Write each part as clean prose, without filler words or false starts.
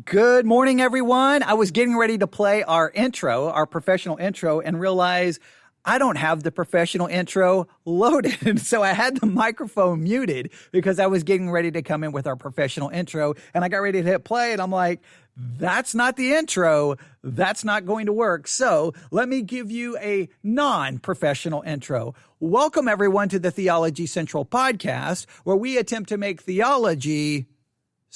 Good morning, everyone. I was getting ready to play our intro, our professional intro, and realized I don't have the professional intro loaded. So I had the microphone muted because I was getting ready to come in with our professional intro. And I got ready to hit play and I'm like, that's not the intro. That's not going to work. So let me give you a non-professional intro. Welcome, everyone, to the Theology Central podcast, where we attempt to make theology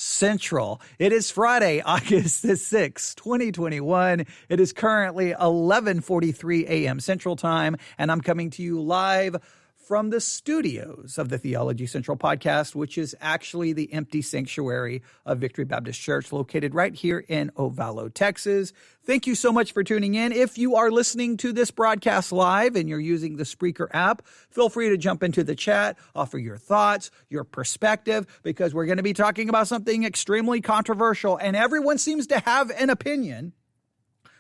central. It is Friday, August the 6th, 2021. It is currently 11:43 a.m. Central Time, and I'm coming to you live from the studios of the Theology Central podcast, which is actually the empty sanctuary of Victory Baptist Church, located right here in Ovalo, Texas. Thank you so much for tuning in. If you are listening to this broadcast live and you're using the Spreaker app, feel free to jump into the chat, offer your thoughts, your perspective, because we're going to be talking about something extremely controversial, and everyone seems to have an opinion.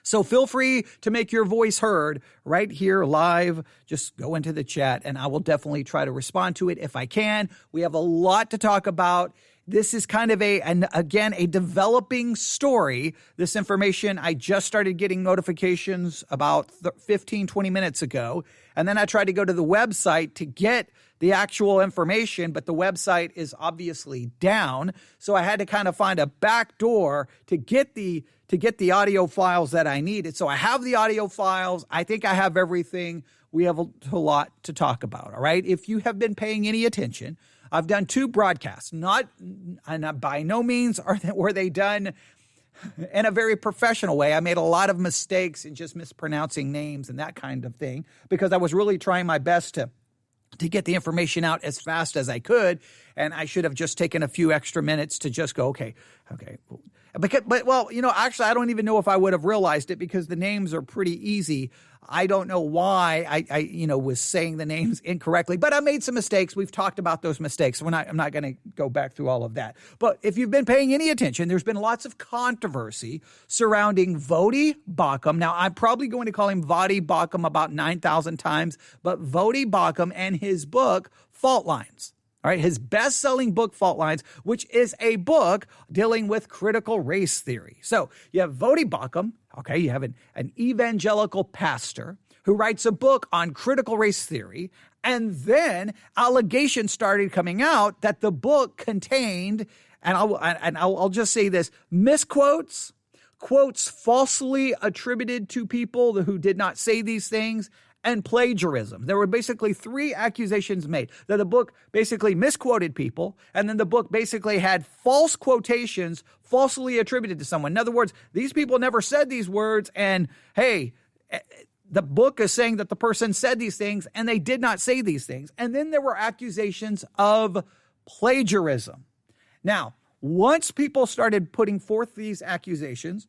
So feel free to make your voice heard right here live. Just go into the chat and I will definitely try to respond to it if I can. We have a lot to talk about. This is kind of a developing story. This information, I just started getting notifications about 15, 20 minutes ago. And then I tried to go to the website to get the actual information, but the website is obviously down. So I had to kind of find a back door to get the audio files that I needed. So I have the audio files. I think I have everything. We have a lot to talk about, all right? If you have been paying any attention, I've done 2 broadcasts. By no means were they done in a very professional way. I made a lot of mistakes and just mispronouncing names and that kind of thing because I was really trying my best to get the information out as fast as I could, and I should have just taken a few extra minutes to just go, okay. Actually, I don't even know if I would have realized it because the names are pretty easy. I don't know why I was saying the names incorrectly, but I made some mistakes. We've talked about those mistakes. I'm not going to go back through all of that. But if you've been paying any attention, there's been lots of controversy surrounding Voddie Baucham. Now, I'm probably going to call him Voddie Baucham about 9,000 times, but Voddie Baucham and his book, Fault-Lines. All right, his best-selling book, Fault-Lines, which is a book dealing with critical race theory. So you have Voddie Baucham, okay, you have an evangelical pastor who writes a book on critical race theory, and then allegations started coming out that the book contained, and I'll just say this, misquotes, quotes falsely attributed to people who did not say these things, and plagiarism. There were basically 3 accusations made that the book basically misquoted people, and then the book basically had false quotations falsely attributed to someone. In other words, these people never said these words, and hey, the book is saying that the person said these things, and they did not say these things. And then there were accusations of plagiarism. Now, once people started putting forth these accusations,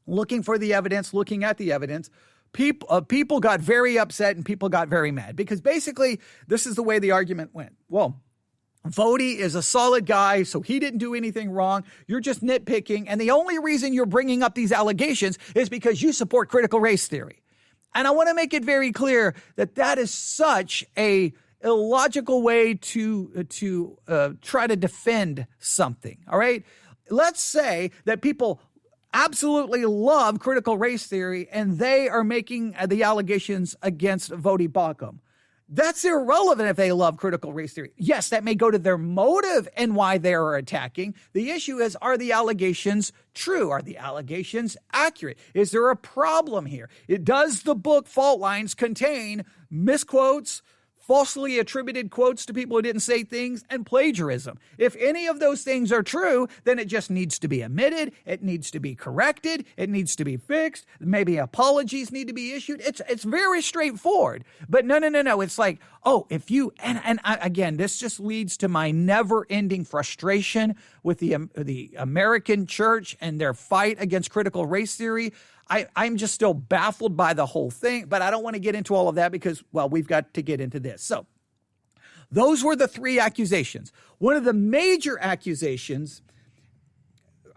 looking at the evidence, people got very upset and people got very mad because basically this is the way the argument went. Well, Voddie is a solid guy, so he didn't do anything wrong. You're just nitpicking. And the only reason you're bringing up these allegations is because you support critical race theory. And I want to make it very clear that is such a illogical way to try to defend something. All right. Let's say that people absolutely love critical race theory, and they are making the allegations against Voddie Baucham. That's irrelevant if they love critical race theory. Yes, that may go to their motive and why they are attacking. The issue is, are the allegations true? Are the allegations accurate? Is there a problem here? Does the book Fault-Lines contain misquotes, falsely attributed quotes to people who didn't say things, and plagiarism? If any of those things are true, then it just needs to be admitted. It needs to be corrected. It needs to be fixed. Maybe apologies need to be issued. It's very straightforward. But no. It's like, again, this just leads to my never-ending frustration with the American church and their fight against critical race theory. I'm just still baffled by the whole thing, but I don't want to get into all of that because, well, we've got to get into this. So those were the 3 accusations. One of the major accusations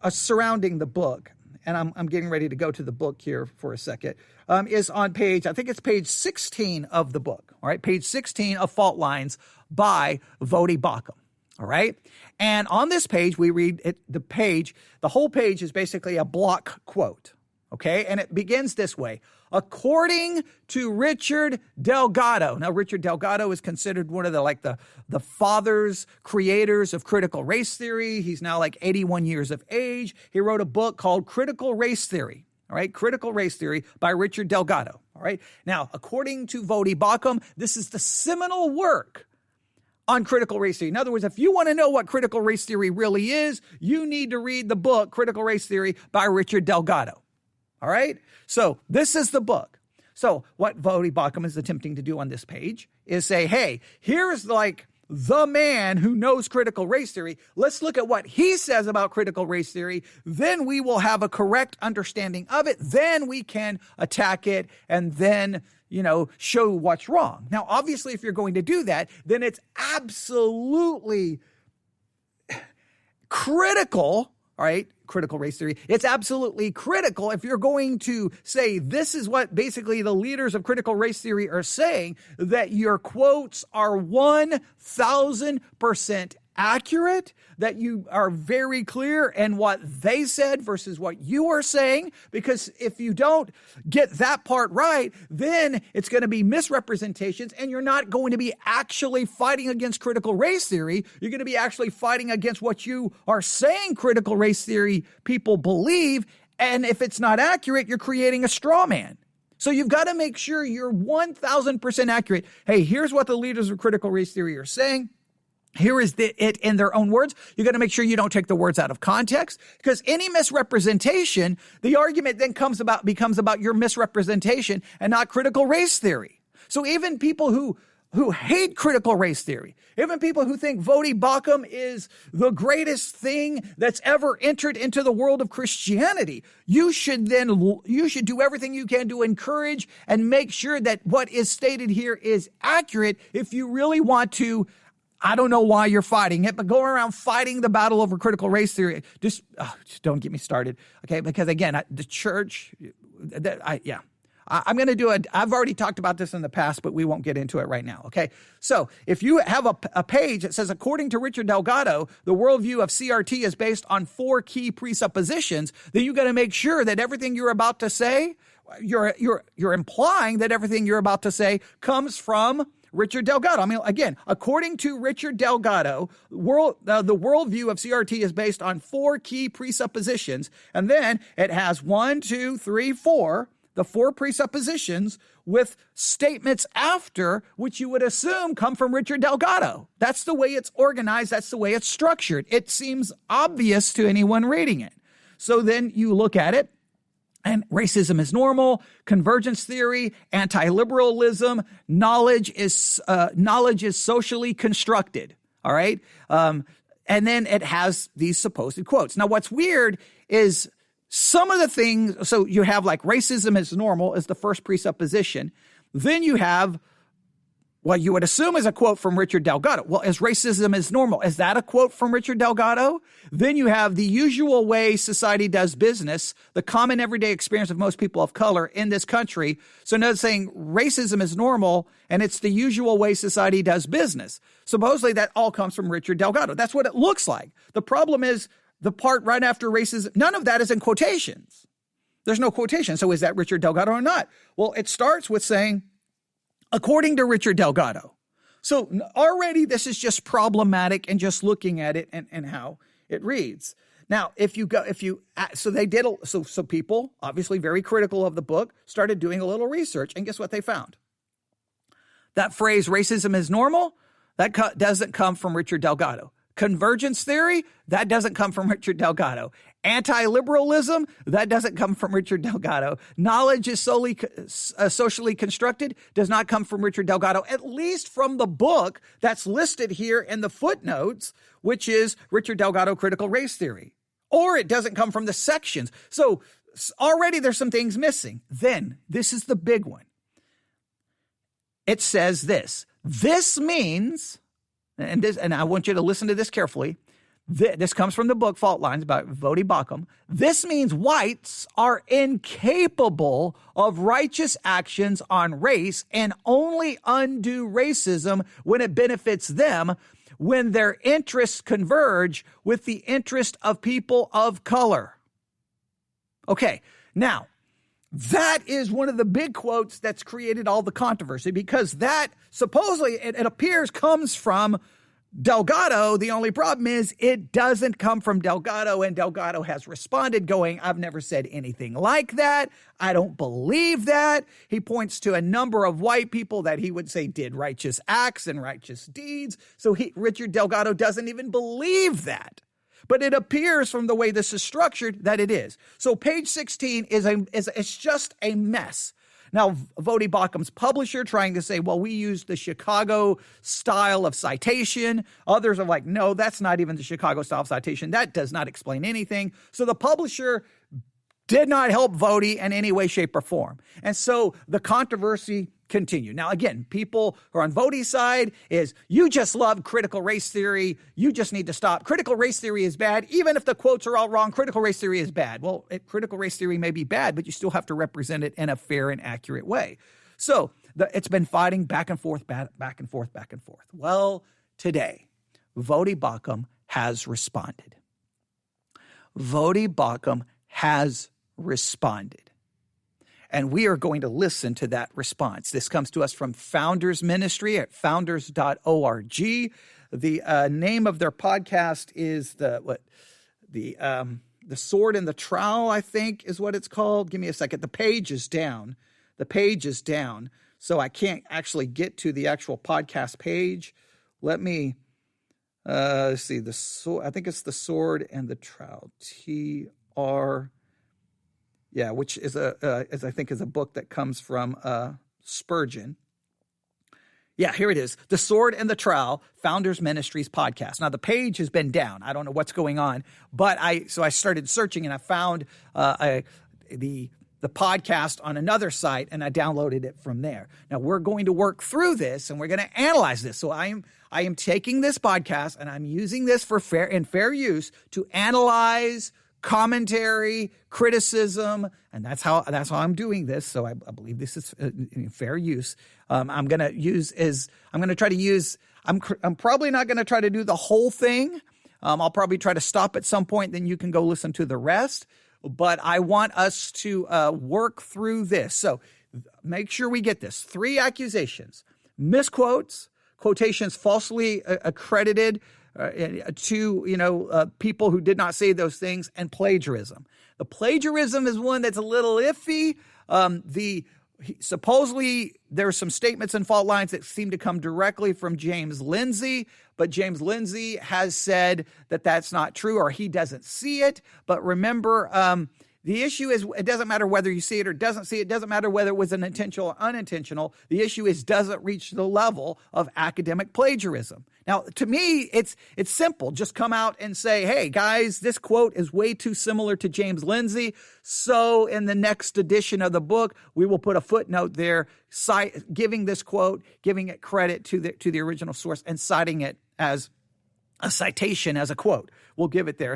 surrounding the book, and I'm getting ready to go to the book here for a second, is on page 16 of the book, all right, page 16 of Fault-Lines by Voddie Baucham. All right. And on this page, we read it, the whole page is basically a block quote. Okay. And it begins this way. According to Richard Delgado. Now, Richard Delgado is considered one of the fathers, creators of critical race theory. He's now like 81 years of age. He wrote a book called Critical Race Theory. All right. Critical Race Theory by Richard Delgado. All right. Now, according to Voddie Baucham, this is the seminal work on critical race theory. In other words, if you want to know what critical race theory really is, you need to read the book Critical Race Theory by Richard Delgado. All right? So this is the book. So what Voddie Baucham is attempting to do on this page is say, hey, here's like the man who knows critical race theory. Let's look at what he says about critical race theory. Then we will have a correct understanding of it. Then we can attack it and then show what's wrong. Now, obviously, if you're going to do that, then it's absolutely critical, all right? Critical race theory. It's absolutely critical if you're going to say this is what basically the leaders of critical race theory are saying, that your quotes are 1,000% accurate, that you are very clear in what they said versus what you are saying. Because if you don't get that part right, then it's going to be misrepresentations and you're not going to be actually fighting against critical race theory. You're going to be actually fighting against what you are saying critical race theory people believe. And if it's not accurate, you're creating a straw man. So you've got to make sure you're 1,000% accurate. Hey, here's what the leaders of critical race theory are saying. Here is it in their own words. You got to make sure you don't take the words out of context, because any misrepresentation, the argument then becomes about your misrepresentation and not critical race theory. So even people who hate critical race theory, even people who think Voddie Baucham is the greatest thing that's ever entered into the world of Christianity, you should do everything you can to encourage and make sure that what is stated here is accurate if you really want to. I don't know why you're fighting it, but going around fighting the battle over critical race theory, just don't get me started. Okay. Because again, the church, I'm going to do I've already talked about this in the past, but we won't get into it right now. Okay. So if you have a page that says, according to Richard Delgado, the worldview of CRT is based on 4 key presuppositions, then you got to make sure that everything you're about to say, you're implying that everything you're about to say comes from Richard Delgado. I mean, again, according to Richard Delgado, the worldview of CRT is based on 4 key presuppositions. And then it has 1, 2, 3, 4, the 4 presuppositions with statements after, which you would assume come from Richard Delgado. That's the way it's organized. That's the way it's structured. It seems obvious to anyone reading it. So then you look at it. And racism is normal, convergence theory, anti-liberalism, knowledge is socially constructed, all right? And then it has these supposed quotes. Now, what's weird is some of the things, so you have like racism is normal is the first presupposition. Then you have what you would assume is a quote from Richard Delgado. Well, is racism is normal? Is that a quote from Richard Delgado? Then you have the usual way society does business, the common everyday experience of most people of color in this country. So now it's saying racism is normal and it's the usual way society does business. Supposedly that all comes from Richard Delgado. That's what it looks like. The problem is the part right after racism, none of that is in quotations. There's no quotation. So is that Richard Delgado or not? Well, it starts with saying, according to Richard Delgado. So already this is just problematic and just looking at it and how it reads. Now, so people, obviously very critical of the book, started doing a little research, and guess what they found? That phrase, racism is normal, that doesn't come from Richard Delgado. Convergence theory, that doesn't come from Richard Delgado. Anti-liberalism, that doesn't come from Richard Delgado. Knowledge is solely socially constructed, does not come from Richard Delgado, at least from the book that's listed here in the footnotes, which is Richard Delgado Critical Race Theory. Or it doesn't come from the sections. So already there's some things missing. Then, this is the big one. It says this. This means, and I want you to listen to this carefully. This comes from the book Fault-Lines by Voddie Baucham. This means whites are incapable of righteous actions on race and only undo racism when it benefits them, when their interests converge with the interest of people of color. Okay, now, that is one of the big quotes that's created all the controversy, because that supposedly, it appears, comes from Delgado. The only problem is it doesn't come from Delgado, and Delgado has responded going, I've never said anything like that. I don't believe that. He points to a number of white people that he would say did righteous acts and righteous deeds. So Richard Delgado doesn't even believe that. But it appears from the way this is structured that it is. So page 16 it's just a mess. Now, Voddie Baucham's publisher trying to say, well, we use the Chicago style of citation. Others are like, no, that's not even the Chicago style of citation. That does not explain anything. So the publisher did not help Voddie in any way, shape, or form. And so the controversy continued. Now, again, people who are on Voddie's side is, you just love critical race theory. You just need to stop. Critical race theory is bad. Even if the quotes are all wrong, critical race theory is bad. Well, critical race theory may be bad, but you still have to represent it in a fair and accurate way. So it's been fighting back and forth, back and forth, back and forth. Well, today, Voddie Baucham has responded. Voddie Baucham has responded. And we are going to listen to that response. This comes to us from Founders Ministry at founders.org. The name of their podcast is the Sword and the Trowel, I think is what it's called. Give me a second. The page is down. So I can't actually get to the actual podcast page. Let me see. I think it's the Sword and the Trowel. TR. Yeah, which is I think is a book that comes from Spurgeon. Yeah, here it is. The Sword and the Trowel, Founders Ministries podcast. Now, the page has been down. I don't know what's going on, but I started searching and I found the podcast on another site, and I downloaded it from there. Now, we're going to work through this and we're going to analyze this. So I am taking this podcast and I'm using this for fair use to analyze commentary, criticism, and that's how I'm doing this. So I believe this is fair use. I'm probably not going to try to do the whole thing. I'll probably try to stop at some point, then you can go listen to the rest. But I want us to work through this. So make sure we get this. 3 accusations: misquotes, quotations falsely accredited to people who did not say those things, and plagiarism. The plagiarism is one that's a little iffy. Supposedly there are some statements in fault lines that seem to come directly from James Lindsay, but James Lindsay has said that that's not true, or he doesn't see it. But remember, the issue is, it doesn't matter whether you see it or doesn't see it. It doesn't matter whether it was an intentional or unintentional. The issue is, does it reach the level of academic plagiarism? Now, to me, it's simple. Just come out and say, hey, guys, this quote is way too similar to James Lindsay. So in the next edition of the book, we will put a footnote there, giving this quote, giving it credit to the original source, and citing it as a citation, as a quote. We'll give it there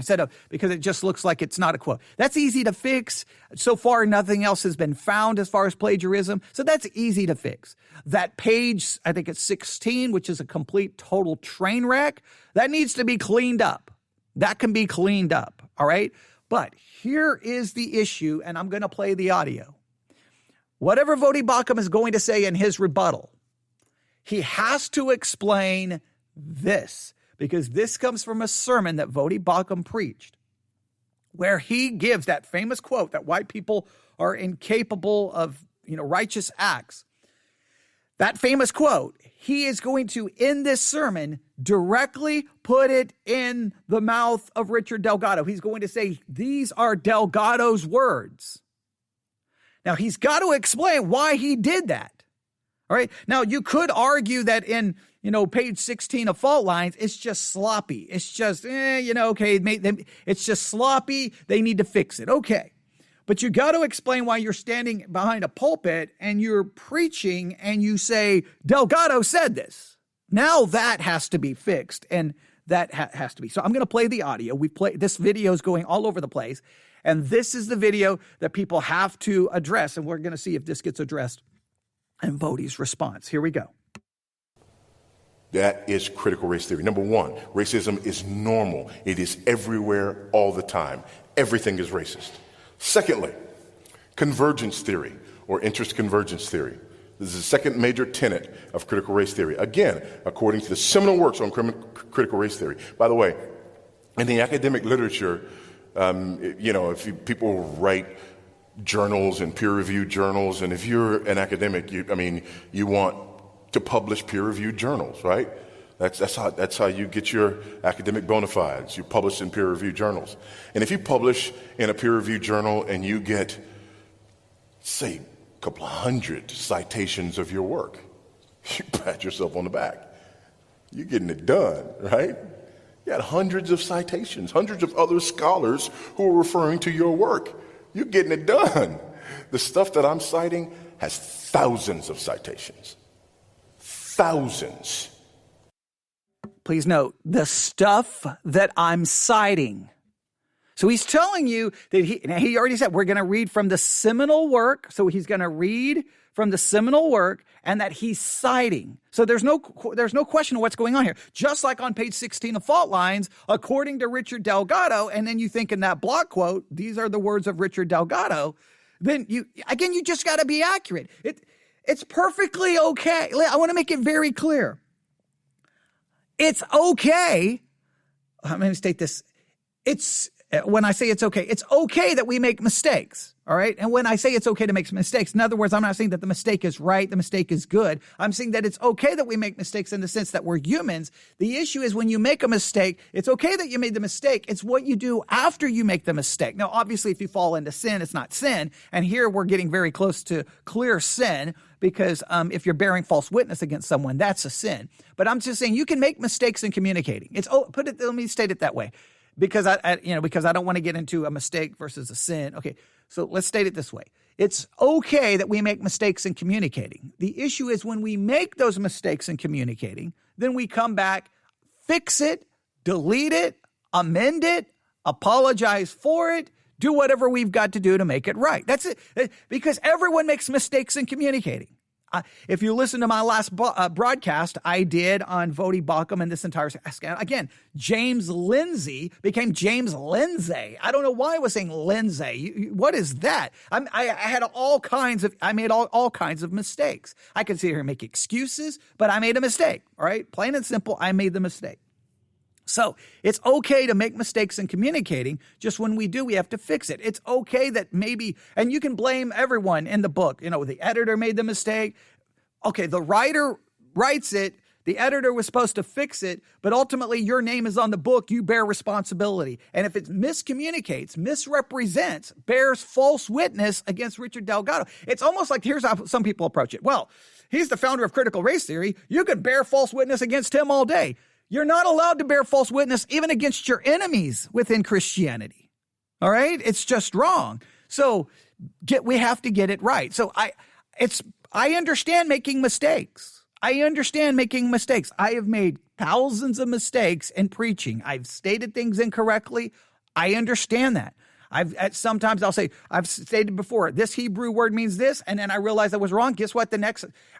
because it just looks like it's not a quote. That's easy to fix. So far, nothing else has been found as far as plagiarism. So that's easy to fix. That page, I think it's 16, which is a complete total train wreck, that needs to be cleaned up. That can be cleaned up. All right. But here is the issue, and I'm going to play the audio. Whatever Voddie Baucham is going to say in his rebuttal, he has to explain this, because this comes from a sermon that Voddie Baucham preached, where he gives that famous quote that white people are incapable of, righteous acts. That famous quote, he is going to, in this sermon, directly put it in the mouth of Richard Delgado. He's going to say, these are Delgado's words. Now, he's got to explain why he did that. All right. Now, you could argue that in, page 16 of fault lines, it's just sloppy. It's just, it's just sloppy. They need to fix it. Okay. But you got to explain why you're standing behind a pulpit and you're preaching and you say, Delgado said this. Now that has to be fixed, and that has to be. So I'm going to play the audio. This video is going all over the place, and this is the video that people have to address, and we're going to see if this gets addressed in Voddie's response. Here we go. That is critical race theory. Number one, racism is normal. It is everywhere all the time. Everything is racist. Secondly, convergence theory or interest convergence theory. This is the second major tenet of critical race theory. Again, according to the seminal works on critical race theory. By the way, in the academic literature, people write journals and peer-reviewed journals, and if you're an academic, you want to publish peer-reviewed journals, right? That's how you get your academic bona fides. You publish in peer-reviewed journals. And if you publish in a peer-reviewed journal and you get, say, a couple of hundred citations of your work, you pat yourself on the back. You're getting it done, right? You had hundreds of citations, hundreds of other scholars who are referring to your work. You're getting it done. The stuff that I'm citing has thousands of citations. Thousands. Please note, the stuff that I'm citing. So he's telling you that he already said we're going to read from the seminal work. So he's going to read from the seminal work and that he's citing. So there's no question of what's going on here. Just like on page 16 of Fault Lines, according to Richard Delgado, and then you think in that block quote, these are the words of Richard Delgado, then you just got to be accurate. It's perfectly okay. I want to make it very clear. It's okay. I'm going to state this. When I say it's okay that we make mistakes, all right? And when I say it's okay to make mistakes, in other words, I'm not saying that the mistake is right, the mistake is good. I'm saying that it's okay that we make mistakes in the sense that we're humans. The issue is when you make a mistake, it's okay that you made the mistake. It's what you do after you make the mistake. Now, obviously, if you fall into sin, it's not sin. And here we're getting very close to clear sin because if you're bearing false witness against someone, that's a sin. But I'm just saying you can make mistakes in communicating. Let me state it that way. Because I don't want to get into a mistake versus a sin. Okay, so let's state it this way. It's okay that we make mistakes in communicating. The issue is when we make those mistakes in communicating, then we come back, fix it, delete it, amend it, apologize for it, do whatever we've got to do to make it right. That's it. Because everyone makes mistakes in communicating. If you listen to my last broadcast I did on Voddie Baucham and this entire scandal, again, James Lindsay became James Lindsay. I don't know why I was saying Lindsay. What is that? I made all kinds of mistakes. I could sit here and make excuses, but I made a mistake. All right, plain and simple, I made the mistake. So it's okay to make mistakes in communicating. Just when we do, we have to fix it. It's okay that maybe, and you can blame everyone in the book. The editor made the mistake. Okay, the writer writes it. The editor was supposed to fix it, but ultimately your name is on the book. You bear responsibility. And if it miscommunicates, misrepresents, bears false witness against Richard Delgado, it's almost like here's how some people approach it. Well, he's the founder of critical race theory. You can bear false witness against him all day. You're not allowed to bear false witness even against your enemies within Christianity. All right? It's just wrong. So we have to get it right. So I understand making mistakes. I have made thousands of mistakes in preaching. I've stated things incorrecly. I understand that. Sometimes I'll say, I've stated before, this Hebrew word means this, and then I realized I was wrong. Guess what?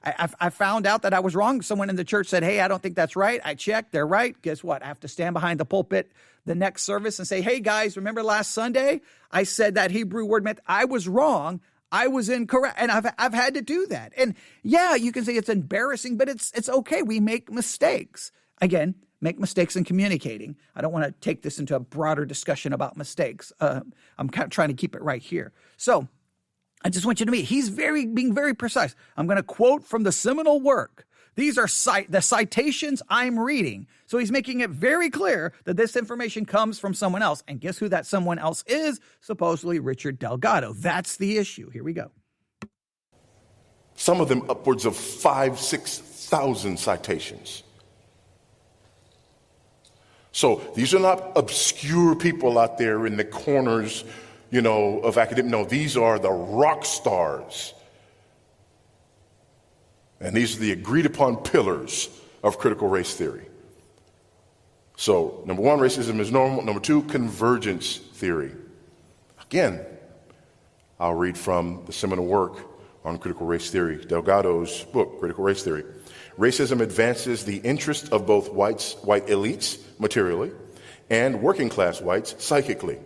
I found out that I was wrong. Someone in the church said, hey, I don't think that's right. I checked, they're right. Guess what? I have to stand behind the pulpit the next service and say, hey, guys, remember last Sunday? I said that Hebrew word meant I was wrong. I was incorrect. And I've had to do that. And yeah, you can say it's embarrassing, but it's okay. We make mistakes. Again, make mistakes in communicating. I don't want to take this into a broader discussion about mistakes. I'm kind of trying to keep it right here. So I just want you to meet. He's being very precise. I'm going to quote from the seminal work. These are the citations I'm reading. So he's making it very clear that this information comes from someone else. And guess who that someone else is? Supposedly Richard Delgado. That's the issue. Here we go. Some of them upwards of 5,000-6,000 citations. So these are not obscure people out there in the corners, of academia. No, these are the rock stars. And these are the agreed upon pillars of critical race theory. So, number one, racism is normal. Number two, convergence theory. Again, I'll read from the seminal work on critical race theory, Delgado's book, Critical Race Theory. Racism advances the interests of both white elites materially and working class whites psychically.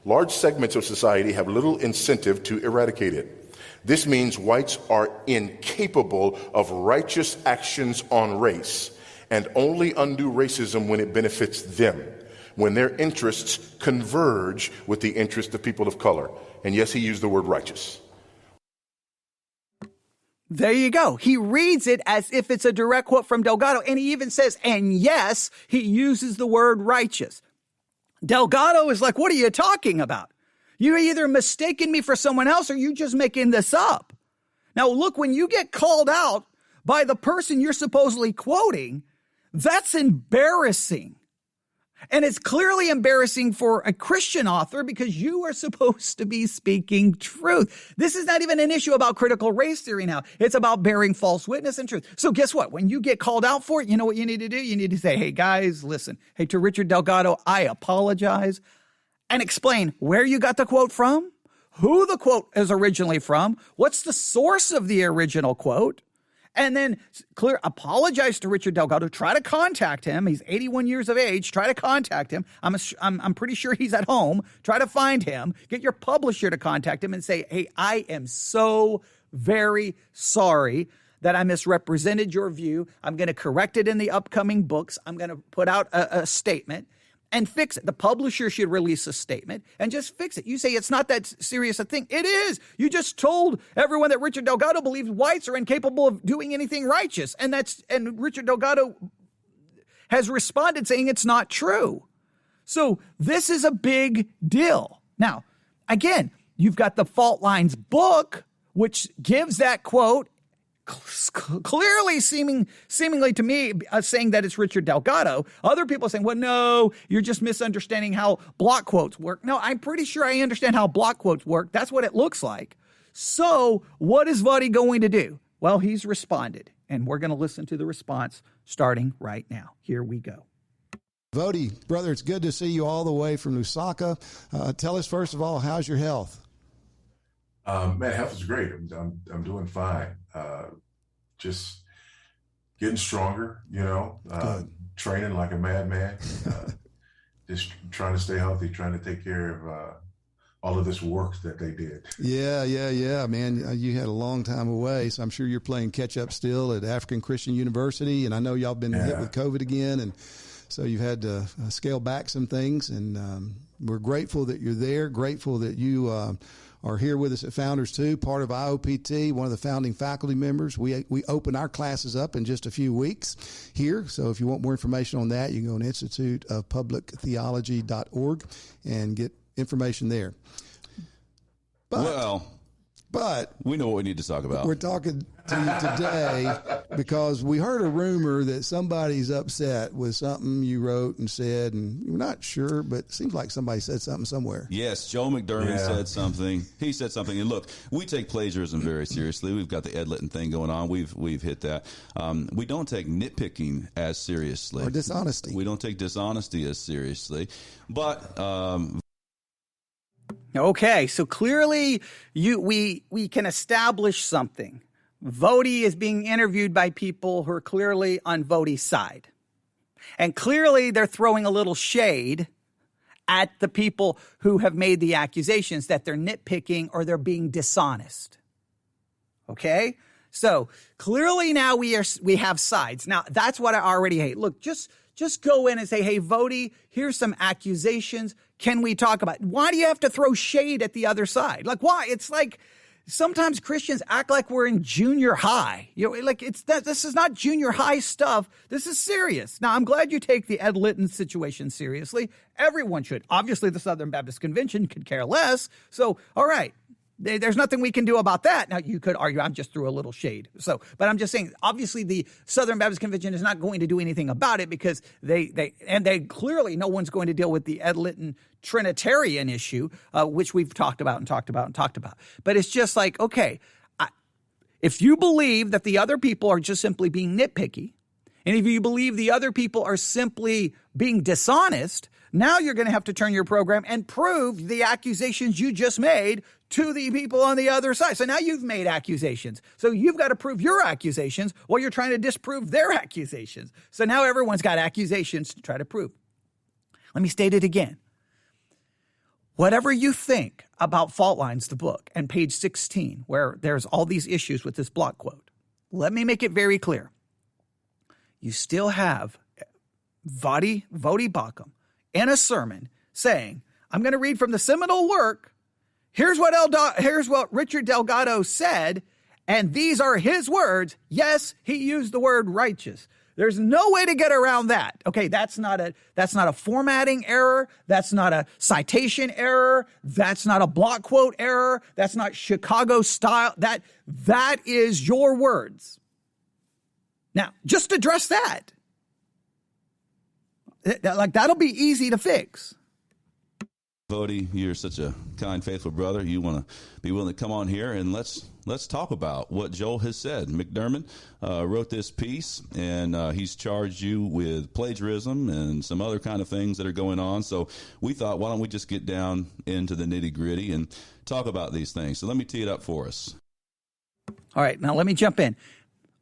Large segments of society have little incentive to eradicate it. This means whites are incapable of righteous actions on race and only undo racism when it benefits them, when their interests converge with the interests of people of color. And yes, he used the word righteous. There you go. He reads it as if it's a direct quote from Delgado, and he even says, and yes, he uses the word righteous. Delgado is like, what are you talking about? You're either mistaking me for someone else or you just making this up. Now, look, when you get called out by the person you're supposedly quoting, that's embarrassing. And it's clearly embarrassing for a Christian author because you are supposed to be speaking truth. This is not even an issue about critical race theory now. It's about bearing false witness and truth. So guess what? When you get called out for it, you know what you need to do? You need to say, hey, guys, listen. Hey, to Richard Delgado, I apologize. And explain where you got the quote from, who the quote is originally from, what's the source of the original quote. And then apologize to Richard Delgado. Try to contact him. He's 81 years of age. Try to contact him. I'm pretty sure he's at home. Try to find him. Get your publisher to contact him and say, hey, I am so very sorry that I misrepresented your view. I'm going to correct it in the upcoming books. I'm going to put out a statement and fix it. The publisher should release a statement and just fix it. You say it's not that serious a thing. It is. You just told everyone that Richard Delgado believes whites are incapable of doing anything righteous. And Richard Delgado has responded saying it's not true. So this is a big deal. Now, again, you've got the Fault-Lines book, which gives that quote clearly seemingly to me saying that it's Richard Delgado. Other people saying, well, no, you're just misunderstanding how block quotes work. No, I'm pretty sure I understand how block quotes work. That's what it looks like. So what is Voddie going to do? Well, he's responded, and we're going to listen to the response starting right now. Here we go. Voddie, brother, it's good to see you all the way from Lusaka. Tell us, first of all, how's your health? Man, health is great. I'm doing fine. Just getting stronger, training like a madman, just trying to stay healthy, trying to take care of all of this work that they did. Yeah, man. You had a long time away, so I'm sure you're playing catch up still at African Christian University, and I know y'all been hit with COVID again, and so you've had to scale back some things, and we're grateful that you're there, grateful that you are here with us at Founders too, part of IOPT, one of the founding faculty members. We open our classes up in just a few weeks here. So if you want more information on that, you can go on instituteofpublictheology.org and get information there. But we know what we need to talk about. We're talking to you today because we heard a rumor that somebody's upset with something you wrote and said, and we're not sure, but it seems like somebody said something somewhere. Yes, Joe McDermott said something. He said something, and look, we take plagiarism very seriously. We've got the Ed Litton thing going on. We've hit that. We don't take nitpicking as seriously. Or dishonesty. We don't take dishonesty as seriously. But okay, so clearly we can establish something. Voddie is being interviewed by people who are clearly on Voddie's side. And clearly they're throwing a little shade at the people who have made the accusations that they're nitpicking or they're being dishonest. Okay? So clearly now we have sides. Now that's what I already hate. Look, just go in and say, hey, Voddie, here's some accusations. Can we talk about it? Why do you have to throw shade at the other side? Like, why? It's like sometimes Christians act like we're in junior high. This is not junior high stuff. This is serious. Now, I'm glad you take the Ed Litton situation seriously. Everyone should. Obviously, the Southern Baptist Convention could care less. So, all right. There's nothing we can do about that. Now, you could argue I just threw a little shade. But I'm just saying, obviously, the Southern Baptist Convention is not going to do anything about it because they clearly no one's going to deal with the Ed Litton Trinitarian issue, which we've talked about. But it's just like, okay, if you believe that the other people are just simply being nitpicky, and if you believe the other people are simply being dishonest, Now you're going to have to turn your program and prove the accusations you just made to the people on the other side. So now you've made accusations. So you've got to prove your accusations while you're trying to disprove their accusations. So now everyone's got accusations to try to prove. Let me state it again. Whatever you think about Fault Lines, the book, and page 16, where there's all these issues with this block quote, let me make it very clear. You still have Voddie Baucham in a sermon saying, I'm going to read from the seminal work. Here's what Richard Delgado said, and these are his words. Yes, he used the word righteous. There's no way to get around that. Okay, that's not a formatting error. That's not a citation error. That's not a block quote error. That's not Chicago style. That is your words. Now, just address that. Like, that'll be easy to fix. Voddie, you're such a kind, faithful brother. You want to be willing to come on here and let's talk about what Joel has said. McDermott wrote this piece, and he's charged you with plagiarism and some other kind of things that are going on. So we thought, why don't we just get down into the nitty-gritty and talk about these things. So let me tee it up for us. All right, now let me jump in.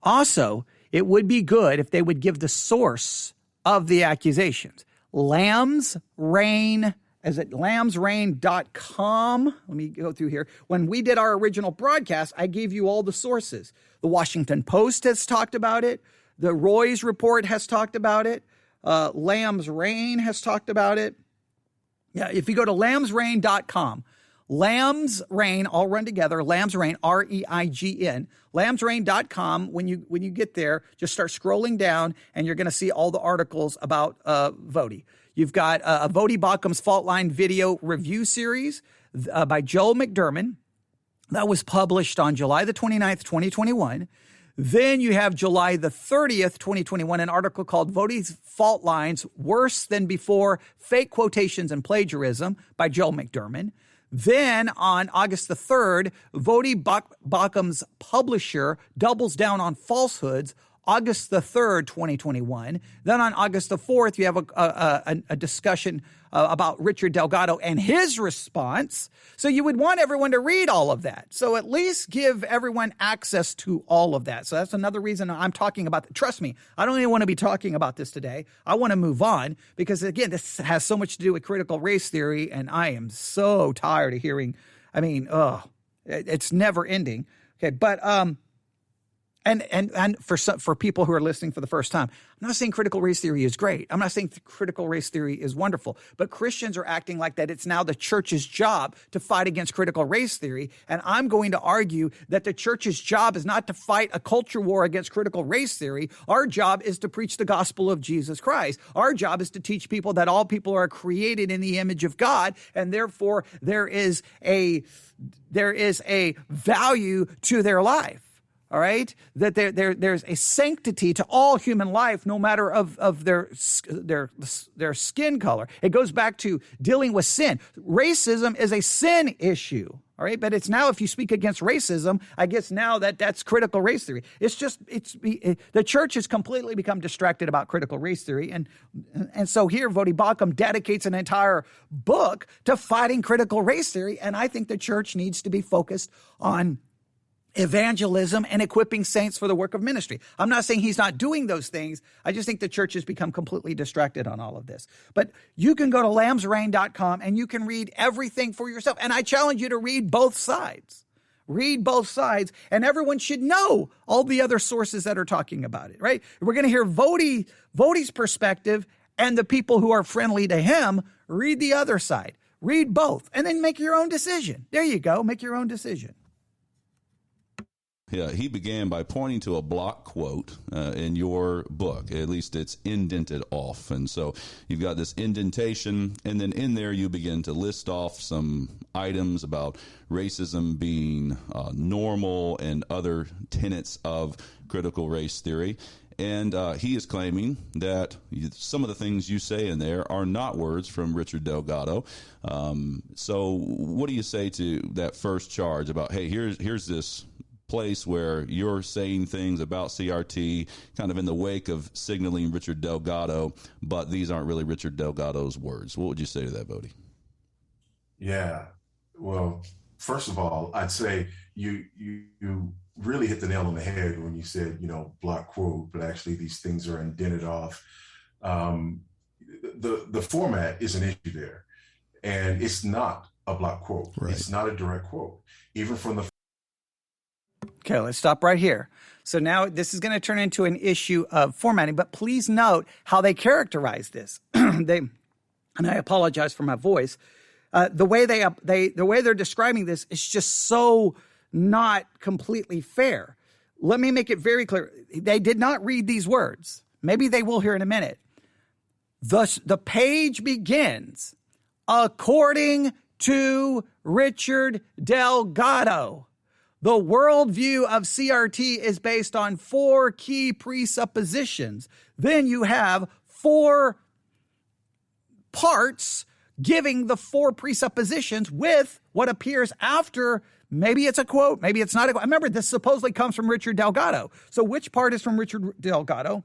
Also, it would be good if they would give the source of the accusations. Lamb's Reign. Is it lambsreign.com? Let me go through here. When we did our original broadcast, I gave you all the sources. The Washington Post has talked about it. The Roy's report has talked about it. Lamb's Reign has talked about it. Yeah, if you go to lambsreign.com, Lamb's Reign, all run together, Lamb's Reign, R-E-I-G-N, lambsreign.com. When you get there, just start scrolling down, and you're going to see all the articles about Voddie. You've got Voddie Baucham's Fault Line video review series by Joel McDermott. That was published on July the 29th, 2021. Then you have July the 30th, 2021, an article called Voddie's Fault Lines, Worse Than Before, Fake Quotations and Plagiarism by Joel McDermott. Then on August the 3rd, Voddie Baucham's publisher doubles down on falsehoods, August the 3rd, 2021. Then on August the 4th, you have a discussion about Richard Delgado and his response. So you would want everyone to read all of that. So at least give everyone access to all of that. So that's another reason I'm talking about it. Trust me, I don't even want to be talking about this today. I want to move on because, again, this has so much to do with critical race theory, and I am so tired of hearing, it's never ending. Okay, but And for people who are listening for the first time, I'm not saying critical race theory is great. I'm not saying critical race theory is wonderful. But Christians are acting like that it's now the church's job to fight against critical race theory. And I'm going to argue that the church's job is not to fight a culture war against critical race theory. Our job is to preach the gospel of Jesus Christ. Our job is to teach people that all people are created in the image of God, and therefore there is a value to their life. All right, that there's a sanctity to all human life, no matter of their skin color. It goes back to dealing with sin. Racism is a sin issue. All right, but it's now, if you speak against racism, I guess now that's critical race theory. The church has completely become distracted about critical race theory, and so here Voddie Baucham dedicates an entire book to fighting critical race theory, and I think the church needs to be focused on evangelism and equipping saints for the work of ministry. I'm not saying he's not doing those things. I just think the church has become completely distracted on all of this. But you can go to lambsreign.com and you can read everything for yourself. And I challenge you to read both sides. Read both sides, and everyone should know all the other sources that are talking about it, right? We're going to hear Voddie's perspective, and the people who are friendly to him read the other side. Read both, and then make your own decision. There you go. Make your own decision. Yeah, he began by pointing to a block quote in your book. At least it's indented off. And so you've got this indentation, and then in there you begin to list off some items about racism being normal and other tenets of critical race theory. And he is claiming that some of the things you say in there are not words from Richard Delgado. So what do you say to that first charge about, hey, here's this place where you're saying things about CRT kind of in the wake of signaling Richard Delgado, but these aren't really Richard Delgado's words. What would you say to that, Voddie? Yeah. Well, first of all, I'd say you really hit the nail on the head when you said, block quote, but actually these things are indented off. The format is an issue there, and it's not a block quote. Right. It's not a direct quote, even from the. Okay, let's stop right here. So now this is going to turn into an issue of formatting, but please note how they characterize this. And I apologize for my voice. The way they're describing this is just so not completely fair. Let me make it very clear. They did not read these words. Maybe they will here in a minute. Thus, the page begins, according to Richard Delgado. The worldview of CRT is based on 4 key presuppositions. Then you have 4 parts giving the 4 presuppositions with what appears after. Maybe it's a quote, maybe it's not a quote. Remember, this supposedly comes from Richard Delgado. So which part is from Richard Delgado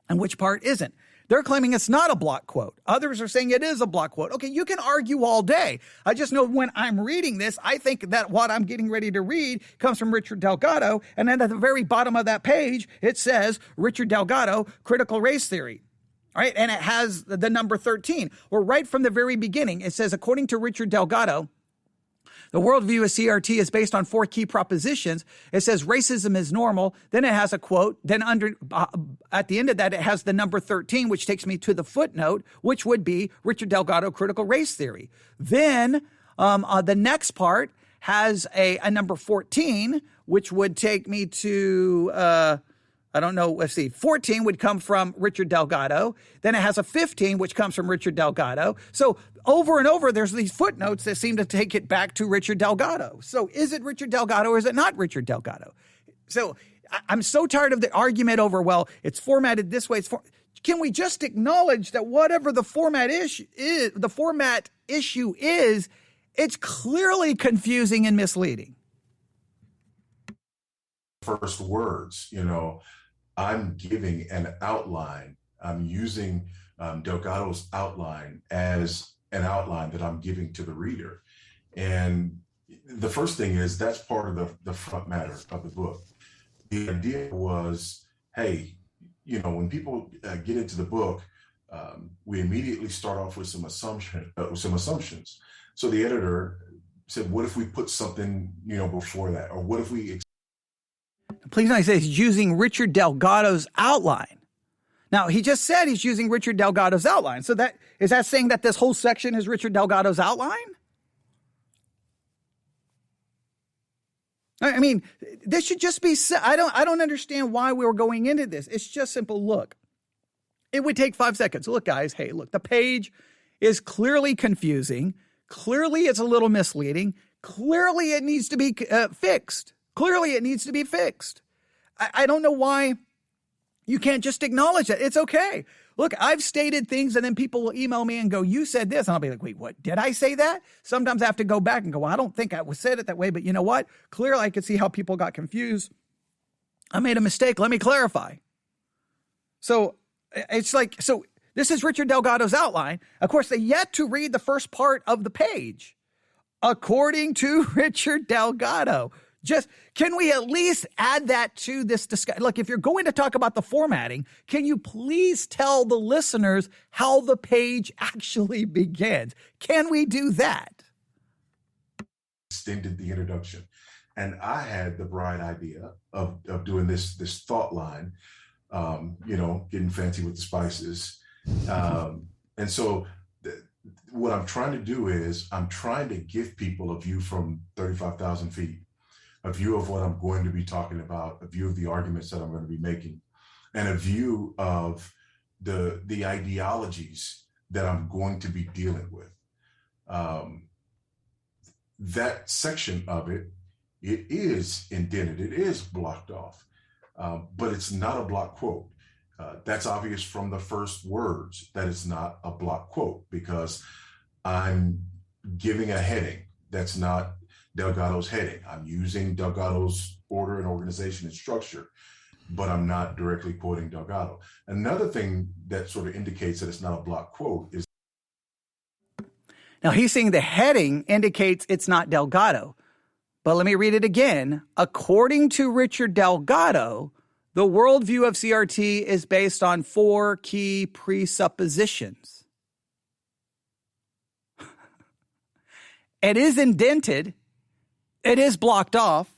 and which part isn't? They're claiming it's not a block quote. Others are saying it is a block quote. Okay, you can argue all day. I just know when I'm reading this, I think that what I'm getting ready to read comes from Richard Delgado. And then at the very bottom of that page, it says Richard Delgado, Critical Race Theory. All right, and it has the number 13. Or right from the very beginning, it says, according to Richard Delgado, the worldview of CRT is based on 4 key propositions. It says racism is normal. Then it has a quote. Then at the end of that, it has the number 13, which takes me to the footnote, which would be Richard Delgado, Critical Race Theory. Then the next part has a number 14, which would take me to, 14 would come from Richard Delgado. Then it has a 15, which comes from Richard Delgado. So over and over, there's these footnotes that seem to take it back to Richard Delgado. So is it Richard Delgado or is it not Richard Delgado? So I'm so tired of the argument over, well, it's formatted this way. Can we just acknowledge that whatever the format issue is, it's clearly confusing and misleading? First words, I'm giving an outline. I'm using Delgado's outline as an outline that I'm giving to the reader. And the first thing is that's part of the front matter of the book. The idea was, hey, when people get into the book, we immediately start off with some assumptions. So the editor said, what if we put something, before that? Or what if we... Please note, he says he's using Richard Delgado's outline. Now, he just said he's using Richard Delgado's outline. So is that saying that this whole section is Richard Delgado's outline? I mean, this should just be, I don't understand why we were going into this. It's just simple. Look, it would take 5 seconds. Look, guys, hey, look, the page is clearly confusing. Clearly, it's a little misleading. Clearly, it needs to be fixed. Clearly, it needs to be fixed. I don't know why you can't just acknowledge that. It's okay. Look, I've stated things and then people will email me and go, you said this. And I'll be like, wait, what? Did I say that? Sometimes I have to go back and go, well, I don't think I said it that way. But you know what? Clearly, I could see how people got confused. I made a mistake. Let me clarify. So it's like, so this is Richard Delgado's outline. Of course, they yet to read the first part of the page. According to Richard Delgado. Just, can we at least add that to this discussion? Look, if you're going to talk about the formatting, can you please tell the listeners how the page actually begins? Can we do that? Extended the introduction. And I had the bright idea of doing this thought line, getting fancy with the spices. And so what I'm trying to do is I'm trying to give people a view from 35,000 feet. A view of what I'm going to be talking about, a view of the arguments that I'm going to be making, and a view of the ideologies that I'm going to be dealing with. That section of it is indented, it is blocked off, but it's not a block quote. That's obvious from the first words that it's not a block quote because I'm giving a heading that's not Delgado's heading. I'm using Delgado's order and organization and structure, but I'm not directly quoting Delgado. Another thing that sort of indicates that it's not a block quote is. Now he's saying the heading indicates it's not Delgado. But let me read it again. According to Richard Delgado, the worldview of CRT is based on 4 key presuppositions. It is indented. It is blocked off.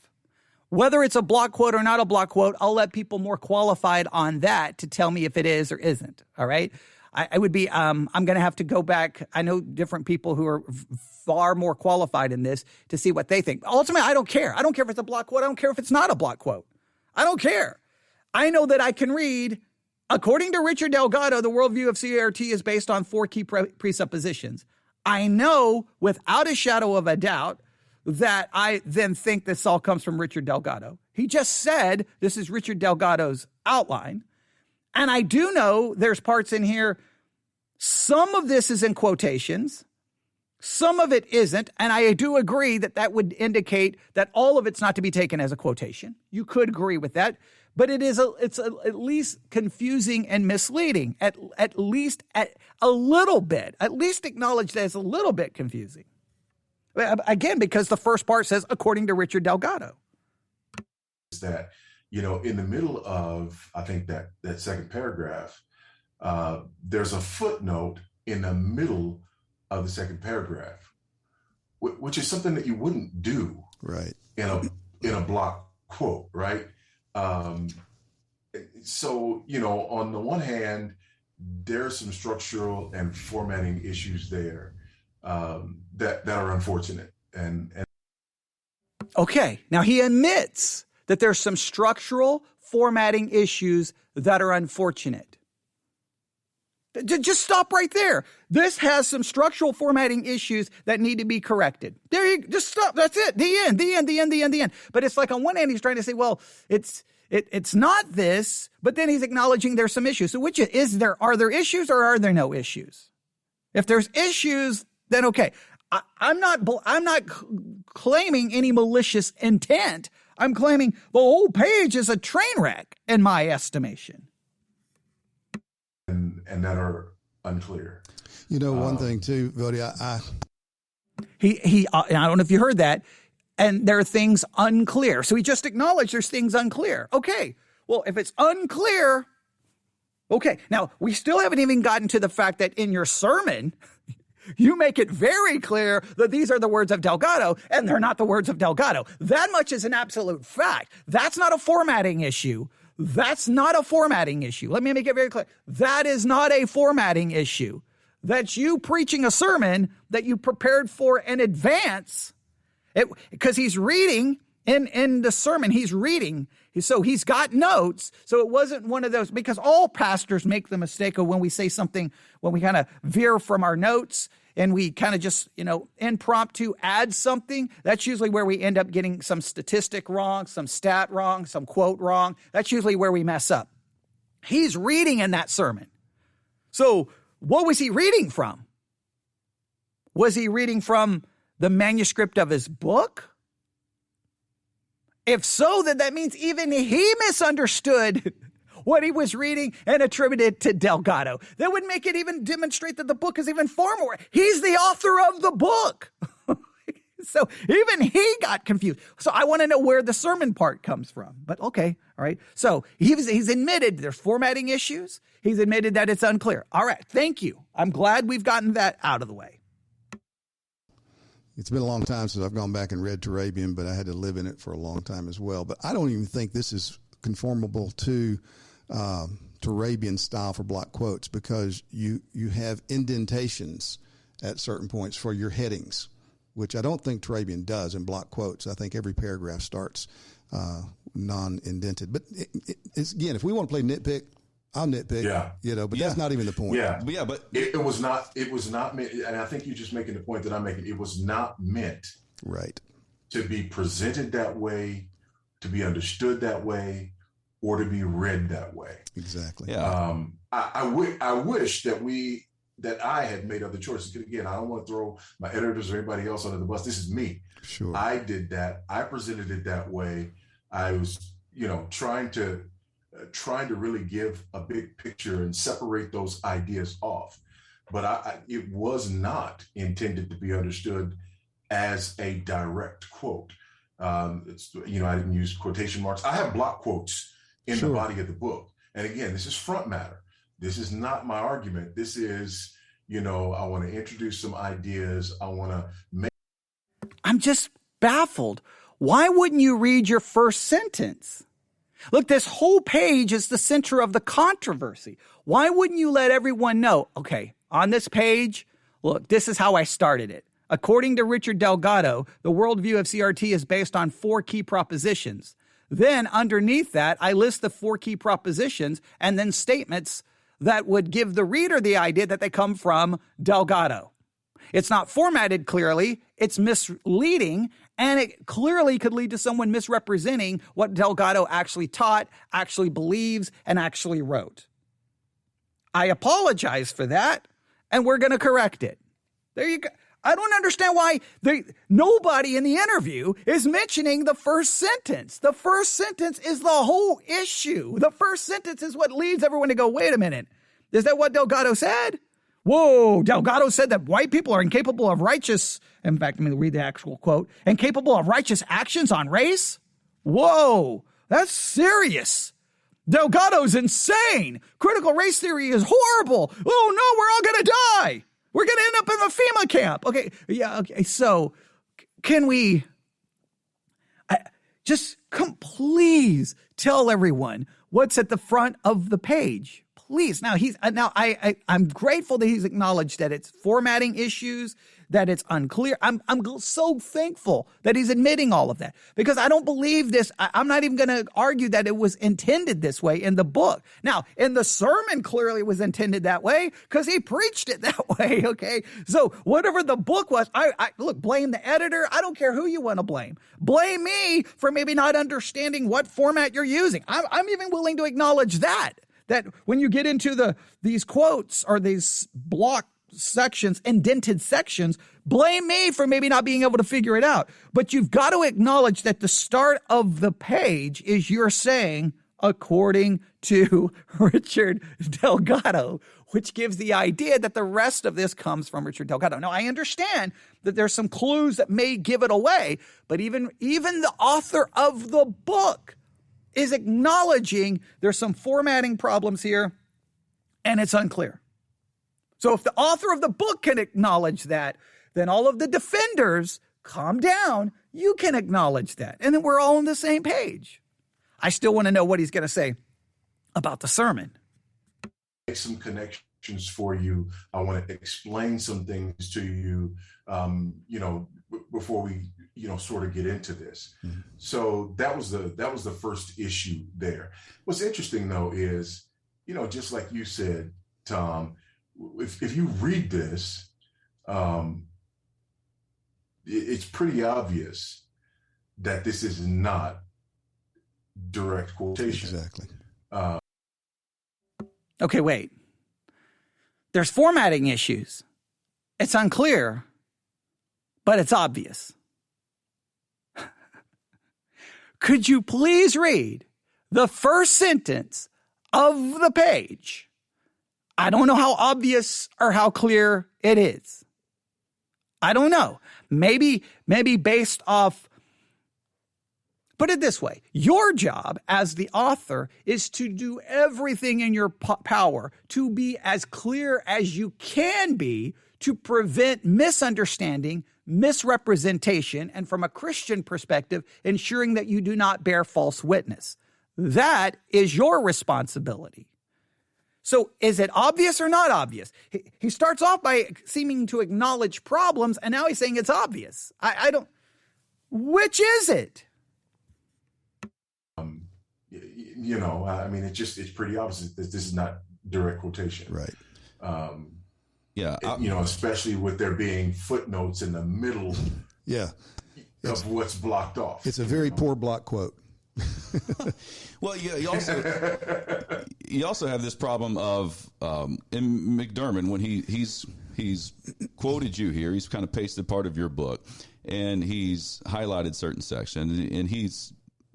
Whether it's a block quote or not a block quote, I'll let people more qualified on that to tell me if it is or isn't. All right. I would be, I'm going to have to go back. I know different people who are far more qualified in this to see what they think. Ultimately, I don't care. I don't care if it's a block quote. I don't care if it's not a block quote. I don't care. I know that I can read, according to Richard Delgado, the worldview of CRT is based on 4 key presuppositions. I know without a shadow of a doubt that I then think this all comes from Richard Delgado. He just said this is Richard Delgado's outline. And I do know there's parts in here, some of this is in quotations, some of it isn't, and I do agree that that would indicate that all of it's not to be taken as a quotation. You could agree with that, but it's at least confusing and misleading, at least a little bit, at least acknowledged as a little bit confusing. Again, because the first part says, according to Richard Delgado. Is that, in the middle of, I think that second paragraph, there's a footnote in the middle of the second paragraph, which is something that you wouldn't do right in a block quote, right? So, on the one hand, there's some structural and formatting issues there that are unfortunate. And okay, now he admits that there's some structural formatting issues that are unfortunate. Just stop right there. This has some structural formatting issues that need to be corrected. There you just stop. That's it. The end. But it's like on one hand, he's trying to say, well, it's not this, but then he's acknowledging there's some issues. So which is there? Are there issues or are there no issues? If there's issues, then okay. I'm not claiming any malicious intent. I'm claiming the whole page is a train wreck in my estimation. And that are unclear. One thing too, Voddie, I don't know if you heard that, and there are things unclear. So he just acknowledged there's things unclear. Okay, well, if it's unclear, okay. Now, we still haven't even gotten to the fact that in your sermon, you make it very clear that these are the words of Delgado, and they're not the words of Delgado. That much is an absolute fact. That's not a formatting issue. That's not a formatting issue. Let me make it very clear. That is not a formatting issue. That's you preaching a sermon that you prepared for in advance. Because he's reading in the sermon, he's reading. So he's got notes. So it wasn't one of those, because all pastors make the mistake of when we say something, when we kind of veer from our notes and we kind of just, impromptu add something. That's usually where we end up getting some statistic wrong, some stat wrong, some quote wrong. That's usually where we mess up. He's reading in that sermon. So what was he reading from? Was he reading from the manuscript of his book? If so, then that means even he misunderstood what he was reading and attributed to Delgado. That would make it even demonstrate that the book is even far more. He's the author of the book. So even he got confused. So I want to know where the sermon part comes from. But okay, all right. So he's admitted there's formatting issues. He's admitted that it's unclear. All right, thank you. I'm glad we've gotten that out of the way. It's been a long time since I've gone back and read Turabian, but I had to live in it for a long time as well. But I don't even think this is conformable to Turabian style for block quotes, because you have indentations at certain points for your headings, which I don't think Turabian does in block quotes. I think every paragraph starts non-indented. But it's, again, if we want to play nitpick, I'll nitpick. Yeah. But that's not even the point. Yeah, but it was not meant, and I think you're just making the point that I'm making. It was not meant right to be presented that way, to be understood that way, or to be read that way. Exactly. Yeah. I wish that I had made other choices. Again, I don't want to throw my editors or anybody else under the bus. This is me. Sure. I did that. I presented it that way. I was, trying to really give a big picture and separate those ideas off. But it was not intended to be understood as a direct quote. I didn't use quotation marks. I have block quotes in the body of the book. And again, this is front matter. This is not my argument. This is, I want to introduce some ideas. I want to make. I'm just baffled. Why wouldn't you read your first sentence? Look, this whole page is the center of the controversy. Why wouldn't you let everyone know, okay, on this page, look, this is how I started it. According to Richard Delgado, the worldview of CRT is based on 4 key propositions. Then underneath that, I list the 4 key propositions and then statements that would give the reader the idea that they come from Delgado. It's not formatted clearly, it's misleading, and it clearly could lead to someone misrepresenting what Delgado actually taught, actually believes, and actually wrote. I apologize for that, and we're going to correct it. There you go. I don't understand why nobody in the interview is mentioning the first sentence. The first sentence is the whole issue. The first sentence is what leads everyone to go, wait a minute. Is that what Delgado said? Whoa, Delgado said that white people are incapable of righteous, in fact, let me read the actual quote, incapable of righteous actions on race? Whoa, that's serious. Delgado's insane. Critical race theory is horrible. Oh no, we're all going to die. We're going to end up in the FEMA camp. Okay, yeah, okay. So can we please tell everyone what's at the front of the page? Please. Now I'm grateful that he's acknowledged that it's formatting issues, that it's unclear. I'm so thankful that he's admitting all of that, because I don't believe this. I'm not even going to argue that it was intended this way in the book. Now, in the sermon, clearly it was intended that way because he preached it that way. Okay. So whatever the book was, look, blame the editor. I don't care who you want to blame. Blame me for maybe not understanding what format you're using. I'm even willing to acknowledge that when you get into these quotes or these block sections, indented sections, blame me for maybe not being able to figure it out. But you've got to acknowledge that the start of the page is you're saying, according to Richard Delgado, which gives the idea that the rest of this comes from Richard Delgado. Now, I understand that there's some clues that may give it away, but even the author of the book is acknowledging there's some formatting problems here, and it's unclear. So if the author of the book can acknowledge that, then all of the defenders, calm down, you can acknowledge that. And then we're all on the same page. I still want to know what he's going to say about the sermon. Make some connections for you. I want to explain some things to you, before we, sort of get into this. Mm-hmm. So that was the first issue there. What's interesting though is, just like you said, Tom, if you read this, it's pretty obvious that this is not direct quotation. Exactly. Okay, wait. There's formatting issues. It's unclear, but it's obvious. Could you please read the first sentence of the page? I don't know how obvious or how clear it is. I don't know. Maybe based off, put it this way. Your job as the author is to do everything in your power to be as clear as you can be to prevent misunderstanding, misrepresentation, and from a Christian perspective, ensuring that you do not bear false witness. That is your responsibility. So is it obvious or not obvious? He starts off by seeming to acknowledge problems, and now he's saying it's obvious. I don't, which is it? It's pretty obvious that this is not direct quotation. Right. Especially with there being footnotes in the middle of what's blocked off. It's a very poor block quote. Well, you also have this problem of in McDermott when he's quoted you here. He's kind of pasted part of your book, and he's highlighted certain sections, and he's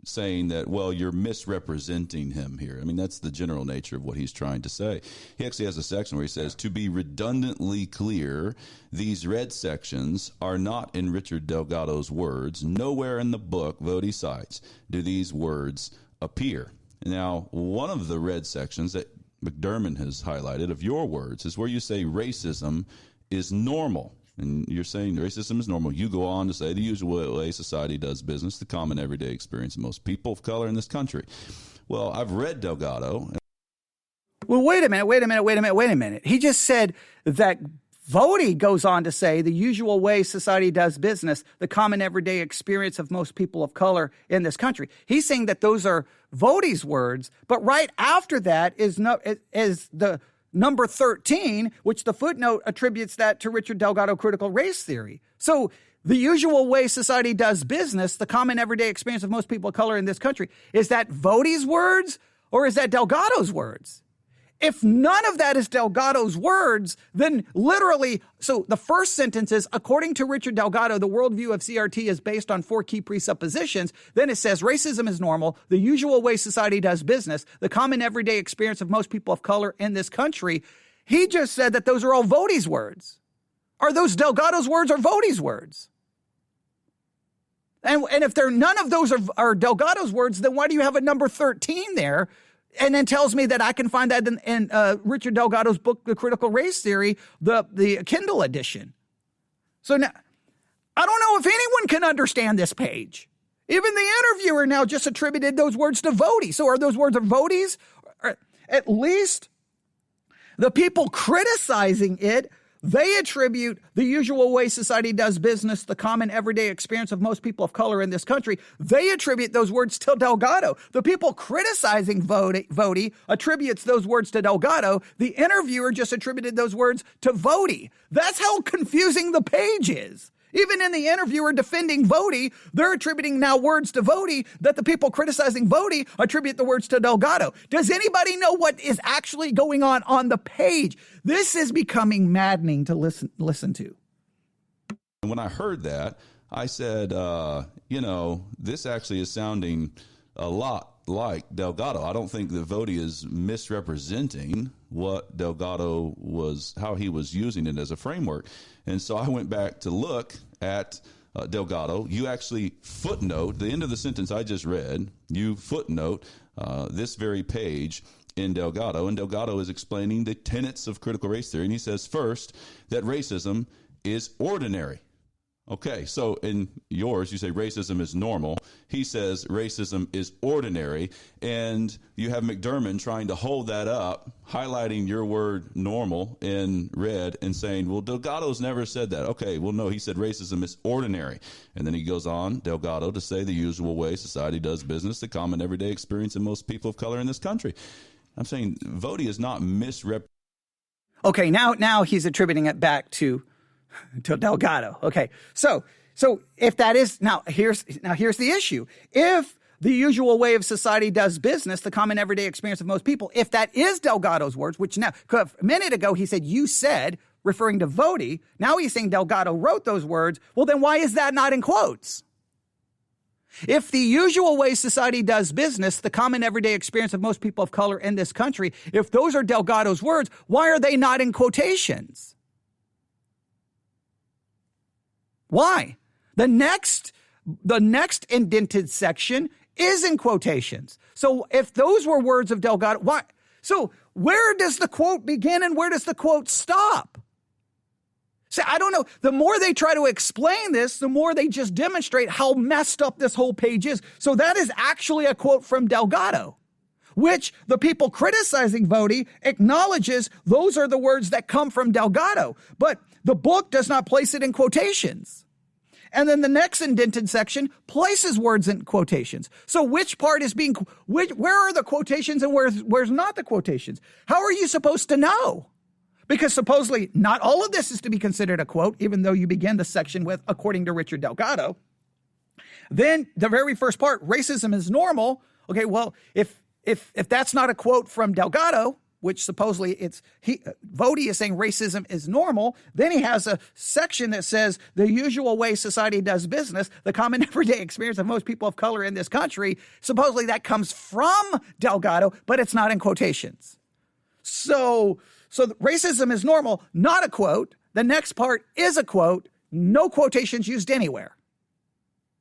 saying that, well, you're misrepresenting him here. I mean, that's the general nature of what he's trying to say. He actually has a section where he says, to be redundantly clear, these red sections are not in Richard Delgado's words. Nowhere in the book Voddie cites do these words appear. Now, one of the red sections that McDermott has highlighted of your words is where you say racism is normal. And you're saying racism is normal. You go on to say the usual way society does business, the common everyday experience of most people of color in this country. Well, I've read Delgado. Well, wait a minute. He just said that Voddie goes on to say the usual way society does business, the common everyday experience of most people of color in this country. He's saying that those are Voddie's words, but right after that is the number 13, which the footnote attributes that to Richard Delgado critical race theory. So the usual way society does business, the common everyday experience of most people of color in this country, is that Voddie's words or is that Delgado's words? If none of that is Delgado's words, then literally, so the first sentence is, according to Richard Delgado, the worldview of CRT is based on 4 key presuppositions. Then it says racism is normal, the usual way society does business, the common everyday experience of most people of color in this country. He just said that those are all Voddie's words. Are those Delgado's words or Voddie's words? And if none of those are Delgado's words, then why do you have a number 13 there? And then tells me that I can find that in Richard Delgado's book, The Critical Race Theory, the Kindle edition. So now, I don't know if anyone can understand this page. Even the interviewer now just attributed those words to Voddie. So are those words of Voddie's? Or at least the people criticizing it, they attribute the usual way society does business, the common everyday experience of most people of color in this country. They attribute those words to Delgado. The people criticizing Voddie attributes those words to Delgado. The interviewer just attributed those words to Voddie. That's how confusing the page is. Even in the interviewer defending Voddie, they're attributing now words to Voddie that the people criticizing Voddie attribute the words to Delgado. Does anybody know what is actually going on the page? This is becoming maddening to listen to. When I heard that, I said, this actually is sounding a lot like Delgado. I don't think that Voddie is misrepresenting what Delgado how he was using it as a framework. And so I went back to look at Delgado. You actually footnote the end of the sentence I just read. You footnote this very page in Delgado, and Delgado is explaining the tenets of critical race theory. And he says, first, that racism is ordinary. Okay, so in yours, you say racism is normal. He says racism is ordinary. And you have McDermott trying to hold that up, highlighting your word normal in red and saying, well, Delgado's never said that. Okay, well, no, he said racism is ordinary. And then he goes on, Delgado, to say the usual way society does business, the common everyday experience of most people of color in this country. I'm saying Voddie is not misrepresenting. Okay, now he's attributing it back to Delgado. Okay, so if that is here's the issue. If the usual way of society does business, the common everyday experience of most people, if that is Delgado's words, which now a minute ago he said you said, referring to Voddie, now he's saying Delgado wrote those words. Well, then why is that not in quotes? If the usual way society does business, the common everyday experience of most people of color in this country, if those are Delgado's words, why are they not in quotations? Why? The next indented section is in quotations. So if those were words of Delgado, why? So where does the quote begin and where does the quote stop? See, I don't know. The more they try to explain this, the more they just demonstrate how messed up this whole page is. So that is actually a quote from Delgado, which the people criticizing Voddie acknowledges those are the words that come from Delgado. But the book does not place it in quotations. And then the next indented section places words in quotations. So which part is where are the quotations and where's not the quotations? How are you supposed to know? Because supposedly not all of this is to be considered a quote, even though you begin the section with, according to Richard Delgado. Then the very first part, racism is normal. Okay, well, if that's not a quote from Delgado, which supposedly Voddie is saying racism is normal. Then he has a section that says the usual way society does business, the common everyday experience of most people of color in this country. Supposedly that comes from Delgado, but it's not in quotations. So racism is normal, not a quote. The next part is a quote, no quotations used anywhere.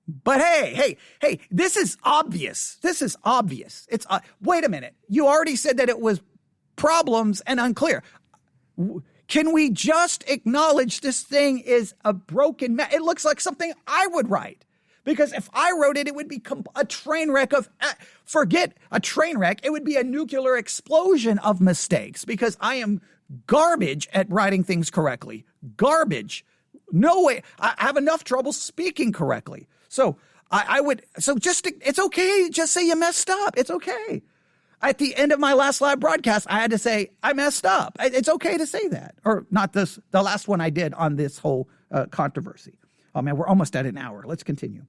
But hey, this is obvious. This is obvious. Wait a minute. You already said that it was problems and unclear. Can we just acknowledge this thing is a broken mess? It looks like something I would write. Because if I wrote it, it would be a train wreck of, forget a train wreck, it would be a nuclear explosion of mistakes because I am garbage at writing things correctly. Garbage. No way. I have enough trouble speaking correctly. So it's okay. Just say you messed up. It's okay. At the end of my last live broadcast, I had to say, I messed up. It's okay to say that. Or not the last one I did on this whole controversy. Oh man, we're almost at an hour. Let's continue.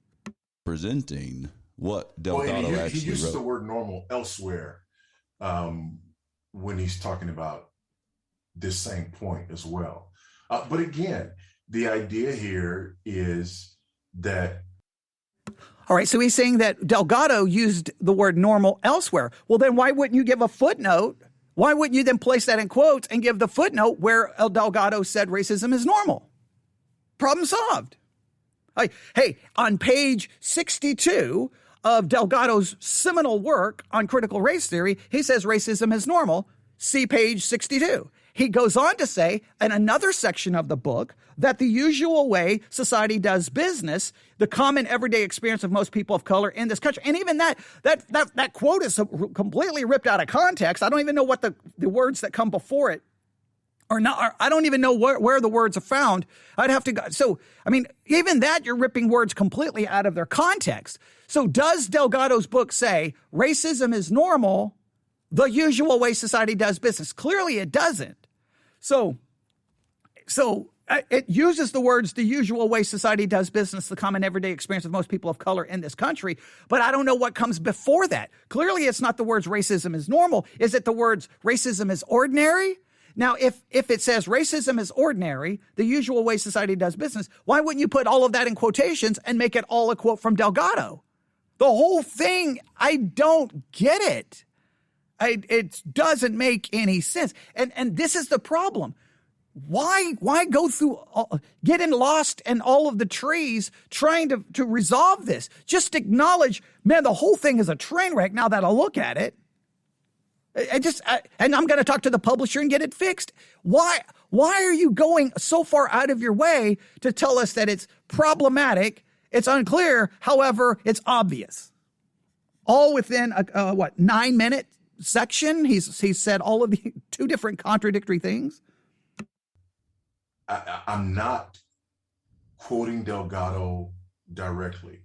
Presenting what Delgado actually he uses wrote. the word normal elsewhere when he's talking about this same point as well. But again, the idea here is that. All right, so he's saying that Delgado used the word normal elsewhere. Well, then why wouldn't you give a footnote? Why wouldn't you then place that in quotes and give the footnote where El Delgado said racism is normal? Problem solved. Hey, on page 62 of Delgado's seminal work on critical race theory, he says racism is normal. See page 62. He goes on to say in another section of the book that the usual way society does business, the common everyday experience of most people of color in this country, and even that quote is completely ripped out of context. I don't even know what the words that come before it are not. Or I don't even know where the words are found. I'd have to go. So, I mean, even that you're ripping words completely out of their context. So does Delgado's book say racism is normal, the usual way society does business? Clearly it doesn't. So it uses the words the usual way society does business, the common everyday experience of most people of color in this country, but I don't know what comes before that. Clearly it's not the words racism is normal. Is it the words racism is ordinary? Now, if it says racism is ordinary, the usual way society does business, why wouldn't you put all of that in quotations and make it all a quote from Delgado? The whole thing, I don't get it. It doesn't make any sense. And this is the problem. Why go through getting lost in all of the trees trying to resolve this? Just acknowledge, man, the whole thing is a train wreck now that I look at it. And I'm going to talk to the publisher and get it fixed. Why are you going so far out of your way to tell us that it's problematic, it's unclear, however, it's obvious? All within a 9-minute section? He's said all of the two different contradictory things. I'm not quoting Delgado directly.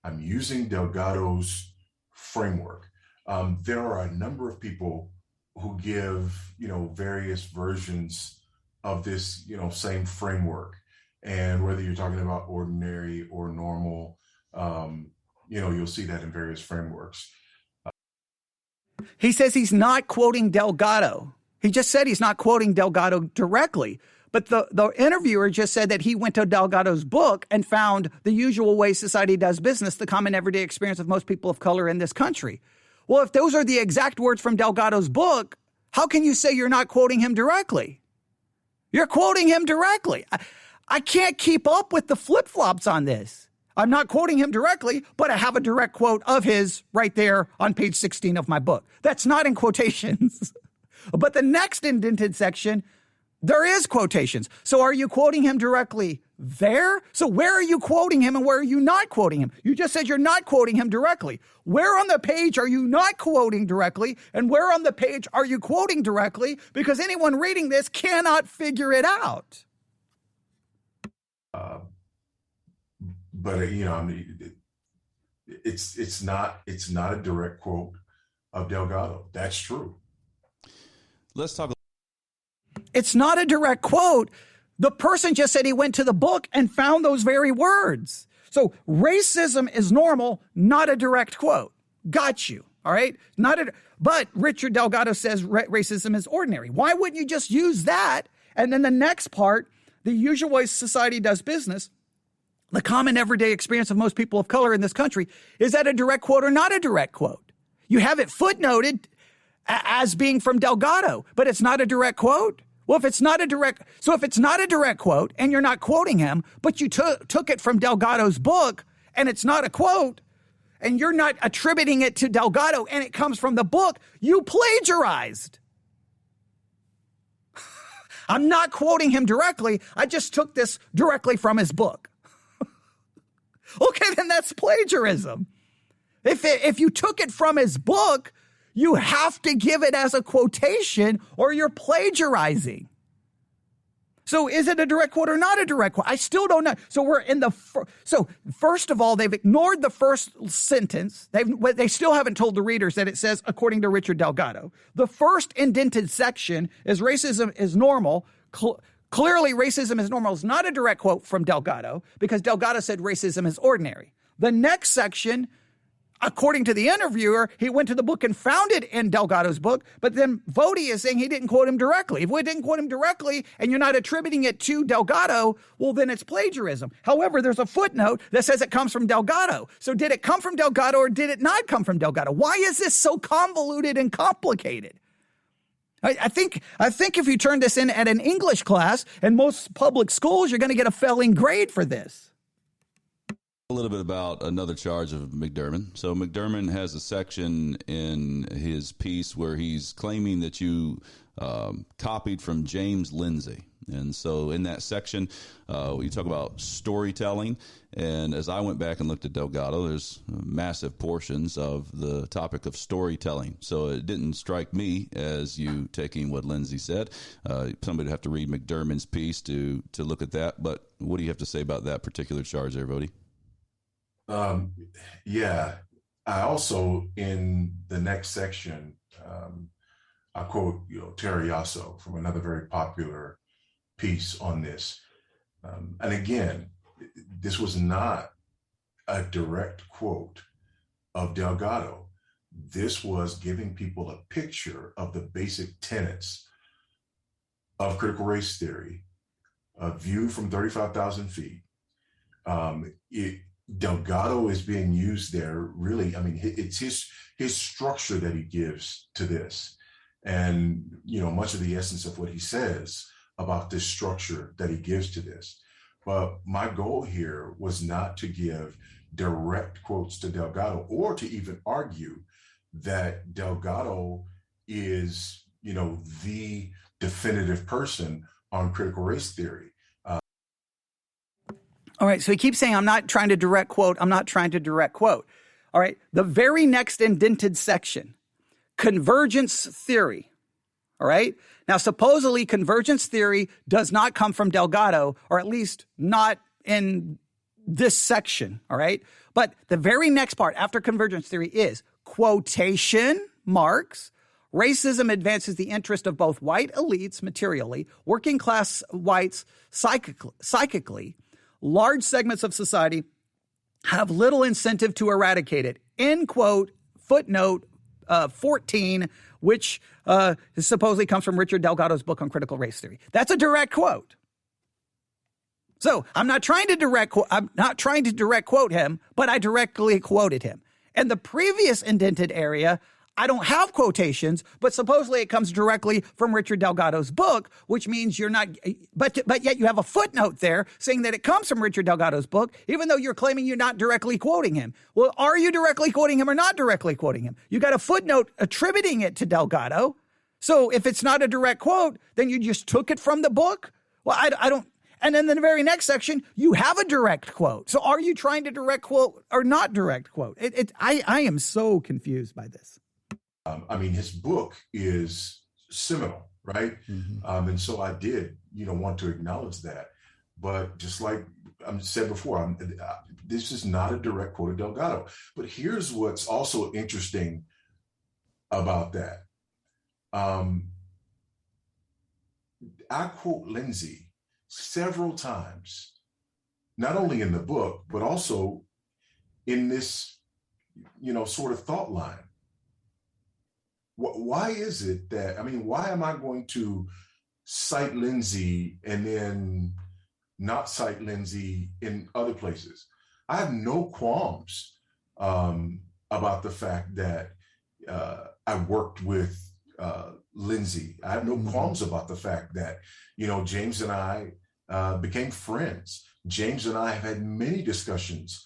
I'm using Delgado's framework. There are a number of people who give, various versions of this, same framework. And whether you're talking about ordinary or normal, you'll see that in various frameworks. He says he's not quoting Delgado. He just said he's not quoting Delgado directly. But the interviewer just said that he went to Delgado's book and found the usual way society does business, the common everyday experience of most people of color in this country. Well, if those are the exact words from Delgado's book, how can you say you're not quoting him directly? You're quoting him directly. I can't keep up with the flip-flops on this. I'm not quoting him directly, but I have a direct quote of his right there on page 16 of my book. That's not in quotations. But the next indented section, there is quotations. So are you quoting him directly there? So where are you quoting him and where are you not quoting him? You just said you're not quoting him directly. Where on the page are you not quoting directly? And where on the page are you quoting directly? Because anyone reading this cannot figure it out. But it's not a direct quote of Delgado. That's true. Let's talk. It's not a direct quote. The person just said he went to the book and found those very words. So racism is normal, not a direct quote. Got you. All right. But Richard Delgado says racism is ordinary. Why wouldn't you just use that? And then the next part, the usual way society does business, the common everyday experience of most people of color in this country, is that a direct quote or not a direct quote? You have it footnoted as being from Delgado, but it's not a direct quote. Well, if it's not a direct quote and you're not quoting him, but you took it from Delgado's book and it's not a quote, and you're not attributing it to Delgado and it comes from the book, you plagiarized. I'm not quoting him directly. I just took this directly from his book. Okay, then that's plagiarism. If you took it from his book, you have to give it as a quotation or you're plagiarizing. So is it a direct quote or not a direct quote? I still don't know. So we're in so first of all, they've ignored the first sentence. They still haven't told the readers that it says, according to Richard Delgado. The first indented section is racism is normal. Clearly, racism is normal is not a direct quote from Delgado because Delgado said racism is ordinary. The next section, according to the interviewer, he went to the book and found it in Delgado's book, but then Voddie is saying he didn't quote him directly. If we didn't quote him directly and you're not attributing it to Delgado, well, then it's plagiarism. However, there's a footnote that says it comes from Delgado. So did it come from Delgado or did it not come from Delgado? Why is this so convoluted and complicated? I think if you turn this in at an English class in most public schools, you're going to get a failing grade for this. A little bit about another charge of McDermott. So McDermott has a section in his piece where he's claiming that you copied from James Lindsay. And so in that section, you talk about storytelling. And as I went back and looked at Delgado, there's massive portions of the topic of storytelling. So it didn't strike me as you taking what Lindsay said. Somebody would have to read McDermott's piece to look at that. But what do you have to say about that particular charge there, Voddie? Yeah, I also, in the next section, I quote, Terry Yasso from another very popular piece on this. And again, this was not a direct quote of Delgado. This was giving people a picture of the basic tenets of critical race theory, a view from 35,000 feet. Delgado is being used there, really. I mean, it's his structure that he gives to this. And, much of the essence of what he says about this structure that he gives to this. But my goal here was not to give direct quotes to Delgado or to even argue that Delgado is, the definitive person on critical race theory. All right, so he keeps saying, I'm not trying to direct quote. I'm not trying to direct quote. All right, the very next indented section, convergence theory. All right, now supposedly convergence theory does not come from Delgado, or at least not in this section. All right, but the very next part after convergence theory is quotation marks. Racism advances the interest of both white elites materially, working class whites psychically. Large segments of society have little incentive to eradicate it. End quote, footnote 14, which supposedly comes from Richard Delgado's book on critical race theory. That's a direct quote. So I'm not trying to direct quote him, but I directly quoted him. In the previous indented area, I don't have quotations, but supposedly it comes directly from Richard Delgado's book, which means you're not, but yet you have a footnote there saying that it comes from Richard Delgado's book, even though you're claiming you're not directly quoting him. Well, are you directly quoting him or not directly quoting him? You got a footnote attributing it to Delgado. So if it's not a direct quote, then you just took it from the book? Well, I don't. And then in the very next section, you have a direct quote. So are you trying to direct quote or not direct quote? I am so confused by this. His book is seminal, right? Mm-hmm. And so I did, want to acknowledge that. But just like I said before, this is not a direct quote of Delgado. But here's what's also interesting about that. I quote Lindsay several times, not only in the book, but also in this, sort of thought line. Why is it that, why am I going to cite Lindsay and then not cite Lindsay in other places? I have no qualms about the fact that I worked with Lindsay. I have no qualms about the fact that, James and I became friends. James and I have had many discussions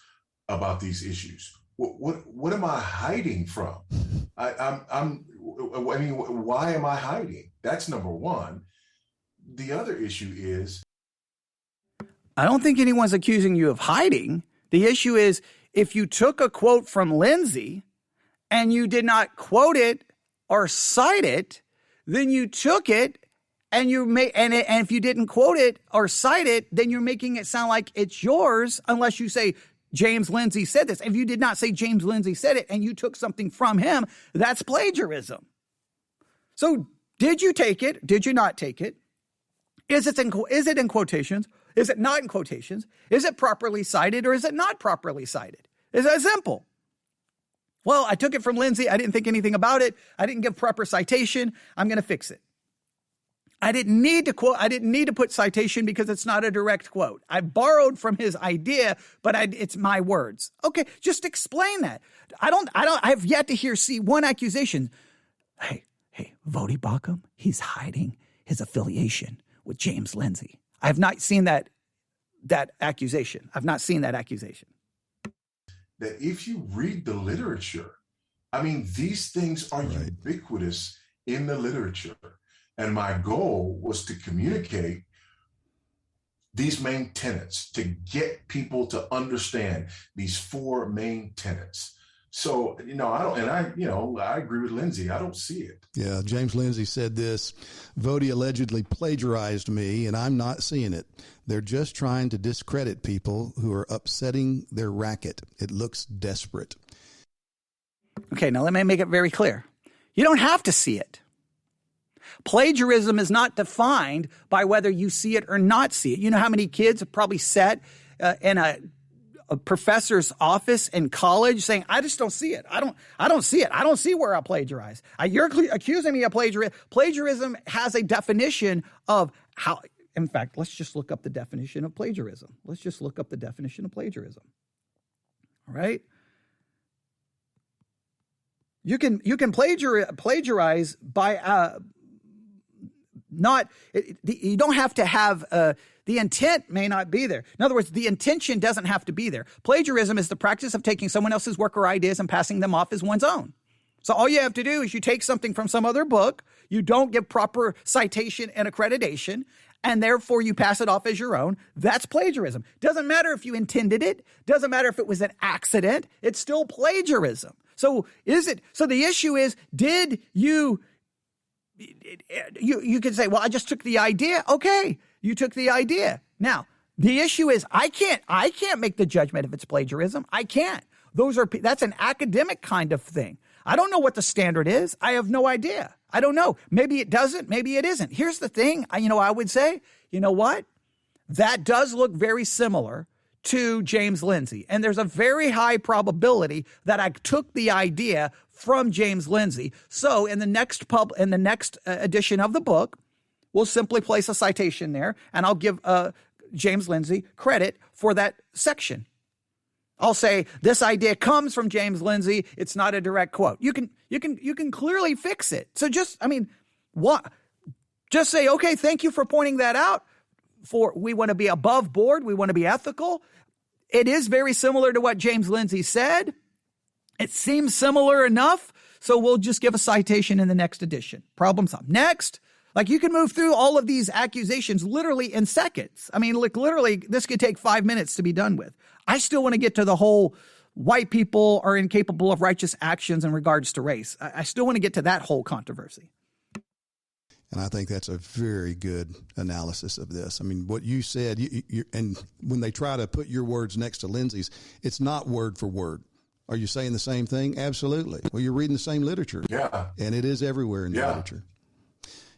about these issues. What am I hiding from? Why am I hiding? That's number one. The other issue is, I don't think anyone's accusing you of hiding. The issue is, if you took a quote from Lindsay and you did not quote it or cite it, then you took it and and if you didn't quote it or cite it, then you're making it sound like it's yours, unless you say James Lindsay said this. If you did not say James Lindsay said it and you took something from him, that's plagiarism. So did you take it? Did you not take it? Is it in quotations? Is it not in quotations? Is it properly cited or is it not properly cited? It's that simple. Well, I took it from Lindsay. I didn't think anything about it. I didn't give proper citation. I'm going to fix it. I didn't need to quote. I didn't need to put citation because it's not a direct quote. I borrowed from his idea, but it's my words. Okay, just explain that. I have yet to see one accusation. Hey, Voddie Baucham, he's hiding his affiliation with James Lindsay. I have not seen that accusation. I've not seen that accusation. That if you read the literature, these things are ubiquitous in the literature. And my goal was to communicate these main tenets, to get people to understand these four main tenets. So, I agree with Lindsay. I don't see it. Yeah, James Lindsay said this: Voddie allegedly plagiarized me, and I'm not seeing it. They're just trying to discredit people who are upsetting their racket. It looks desperate. Okay, now let me make it very clear. You don't have to see it. Plagiarism is not defined by whether you see it or not see it. You know how many kids have probably sat in a professor's office in college saying, I just don't see it. I don't see it. I don't see where I plagiarize. You're accusing me of plagiarism. Plagiarism has a definition of how. In fact, let's just look up the definition of plagiarism. All right. You can plagiarize by you don't have to have the intent may not be there. In other words, the intention doesn't have to be there. Plagiarism is the practice of taking someone else's work or ideas and passing them off as one's own. So all you have to do is you take something from some other book, you don't give proper citation and accreditation, and therefore you pass it off as your own. That's plagiarism. Doesn't matter if you intended it, doesn't matter if it was an accident, it's still plagiarism. So the issue is, did you could say, well, I just took the idea. Okay, you took the idea. Now, the issue is I can't make the judgment if it's plagiarism. I can't. That's an academic kind of thing. I don't know what the standard is. I have no idea. I don't know. Maybe it doesn't. Maybe it isn't. Here's the thing. I would say, you know what? That does look very similar to James Lindsay. And there's a very high probability that I took the idea from James Lindsay. So in the next edition of the book, we'll simply place a citation there, and I'll give James Lindsay credit for that section. I'll say this idea comes from James Lindsay. It's not a direct quote. You can clearly fix it. So just say, okay, thank you for pointing that out. We want to be above board. We want to be ethical. It is very similar to what James Lindsay said. It seems similar enough. So we'll just give a citation in the next edition. Problem solved. Next. You can move through all of these accusations literally in seconds. Literally, this could take 5 minutes to be done with. I still want to get to the whole white people are incapable of righteous actions in regards to race. I still want to get to that whole controversy. And I think that's a very good analysis of this. What you said, and when they try to put your words next to Lindsay's, it's not word for word. Are you saying the same thing? Absolutely. Well, you're reading the same literature. Yeah. And it is everywhere in the literature.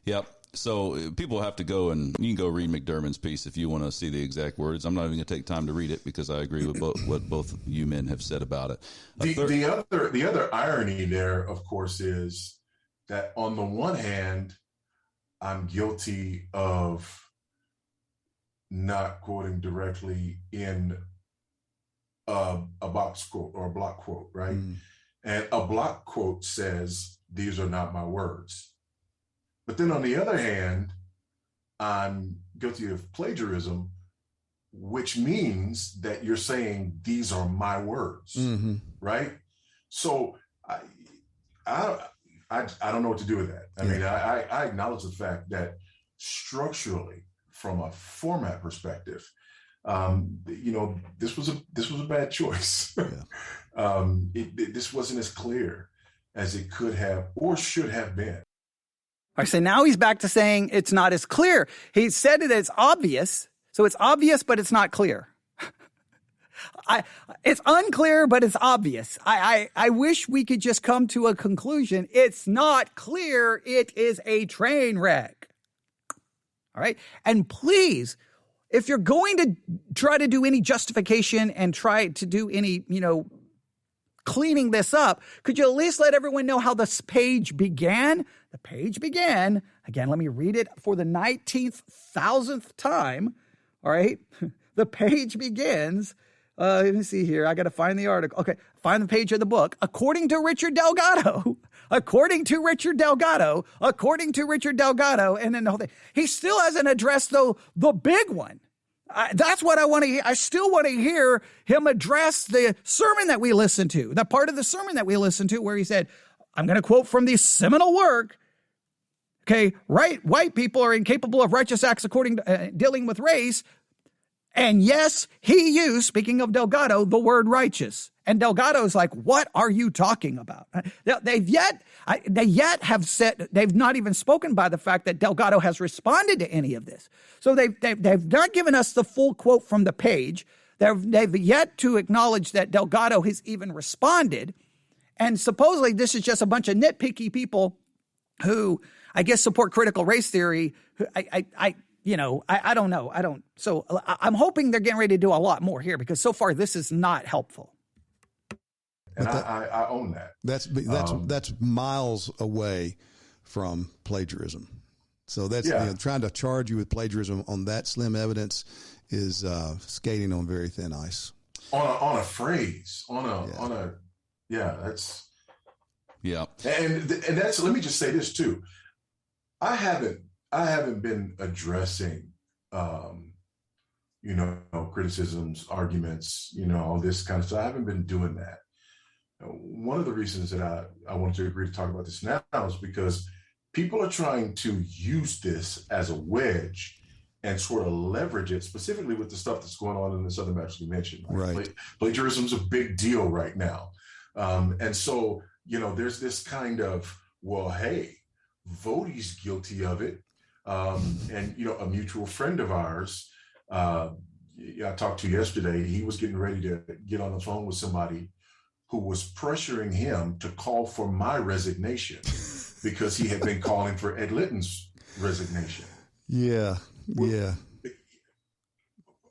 Yep. So people have to go, and you can go read McDermott's piece if you want to see the exact words. I'm not even going to take time to read it because I agree with what both you men have said about it. The other irony there, of course, is that on the one hand, I'm guilty of not quoting directly in a box quote or a block quote, right? And a block quote says, "These are not my words." But then on the other hand, I'm guilty of plagiarism, which means that you're saying these are my words, right? So I don't know what to do with that. I mean, I acknowledge the fact that structurally, from a format perspective, this was a bad choice. This wasn't as clear as it could have or should have been. All right, so now he's back to saying it's not as clear. He said that it's obvious. So it's obvious, but it's not clear. It's unclear, but it's obvious. I wish we could just come to a conclusion. It's not clear. It is a train wreck. All right. And please, if you're going to try to do any justification and try to do any, cleaning this up, could you at least let everyone know how this page began? The page began, again, let me read it for the 19,000th time. All right. The page begins. Let me see here. I got to find the article. Okay. Find the page of the book. According to Richard Delgado, and then the whole thing. He still hasn't addressed, though, the big one. That's what I want to hear. I still want to hear him address the sermon that we listened to, the part of the sermon that we listened to where he said, I'm going to quote from the seminal work. Okay, right? White people are incapable of righteous acts according to dealing with race. And yes, he used, speaking of Delgado, the word righteous. And Delgado's like, what are you talking about? They yet have said, they've not even spoken by the fact that Delgado has responded to any of this. So they've not given us the full quote from the page. They've yet to acknowledge that Delgado has even responded. And supposedly this is just a bunch of nitpicky people who I guess support critical race theory. I don't know. So I'm hoping they're getting ready to do a lot more here because so far this is not helpful. And I own that. That's miles away from plagiarism. So that's trying to charge you with plagiarism on that slim evidence is skating on very thin ice. On a phrase, that's and that's. Let me just say this too. I haven't been addressing, criticisms, arguments, all this kind of stuff. I haven't been doing that. One of the reasons that I wanted to agree to talk about this now is because people are trying to use this as a wedge and sort of leverage it, specifically with the stuff that's going on in the Southern Baptist Convention. Right? Plagiarism's a big deal right now. And so, there's this kind of, well, hey, Voddie's guilty of it. And, a mutual friend of ours, I talked to yesterday, he was getting ready to get on the phone with somebody who was pressuring him to call for my resignation because he had been calling for Ed Litton's resignation. Yeah.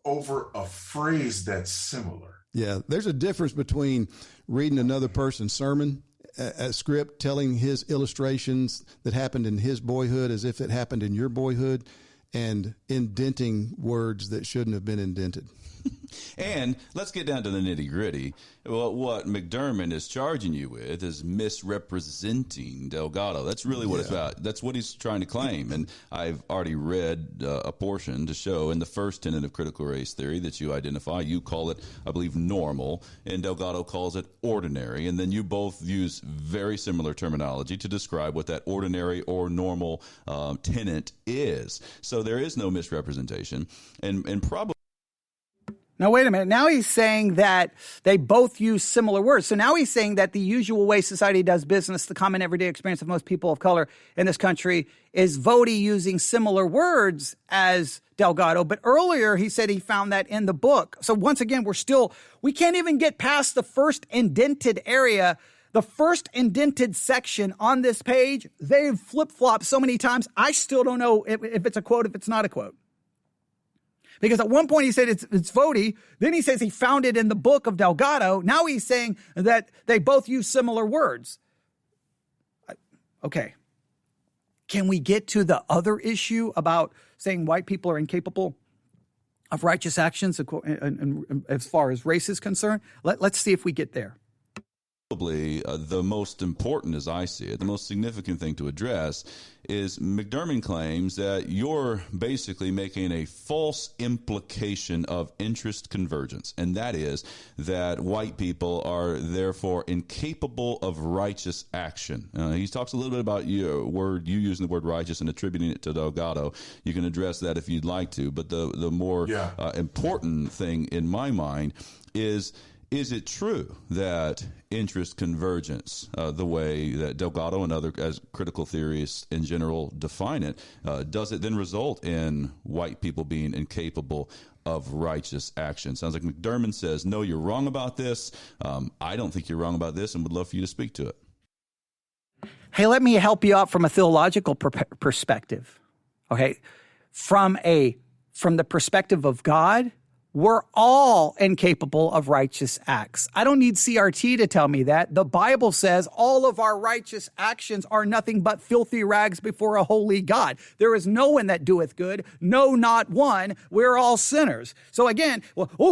Over a phrase that's similar. Yeah. There's a difference between reading another person's sermon, a script telling his illustrations that happened in his boyhood as if it happened in your boyhood, and indenting words that shouldn't have been indented. And let's get down to the nitty gritty. Well, what McDermott is charging you with is misrepresenting Delgado. That's really what it's about. That's what he's trying to claim. And I've already read a portion to show in the first tenet of critical race theory that you identify. You call it, I believe, normal, and Delgado calls it ordinary. And then you both use very similar terminology to describe what that ordinary or normal tenet is. So there is no misrepresentation, and probably. Now, wait a minute. Now he's saying that they both use similar words. So now he's saying that the usual way society does business, the common everyday experience of most people of color in this country, is Voddie using similar words as Delgado. But earlier he said he found that in the book. So once again, we can't even get past the first indented area. The first indented section on this page, they've flip-flopped so many times, I still don't know if it's a quote, if it's not a quote. Because at one point he said it's Voddie. Then he says he found it in the book of Delgado. Now he's saying that they both use similar words. Okay. Can we get to the other issue about saying white people are incapable of righteous actions as far as race is concerned? Let's see if we get there. Probably the most important, as I see it, the most significant thing to address is McDermott claims that you're basically making a false implication of interest convergence, and that is that white people are therefore incapable of righteous action. He talks a little bit about you using the word righteous and attributing it to Delgado. You can address that if you'd like to, but the more important thing in my mind is it true that interest convergence, the way that Delgado and other as critical theorists in general define it, does it then result in white people being incapable of righteous action? Sounds like McDermott says, no, you're wrong about this. I don't think you're wrong about this, and would love for you to speak to it. Hey, let me help you out from a theological perspective. Okay, from the perspective of God, we're all incapable of righteous acts. I don't need CRT to tell me that. The Bible says all of our righteous actions are nothing but filthy rags before a holy God. There is no one that doeth good, no, not one. We're all sinners. So again,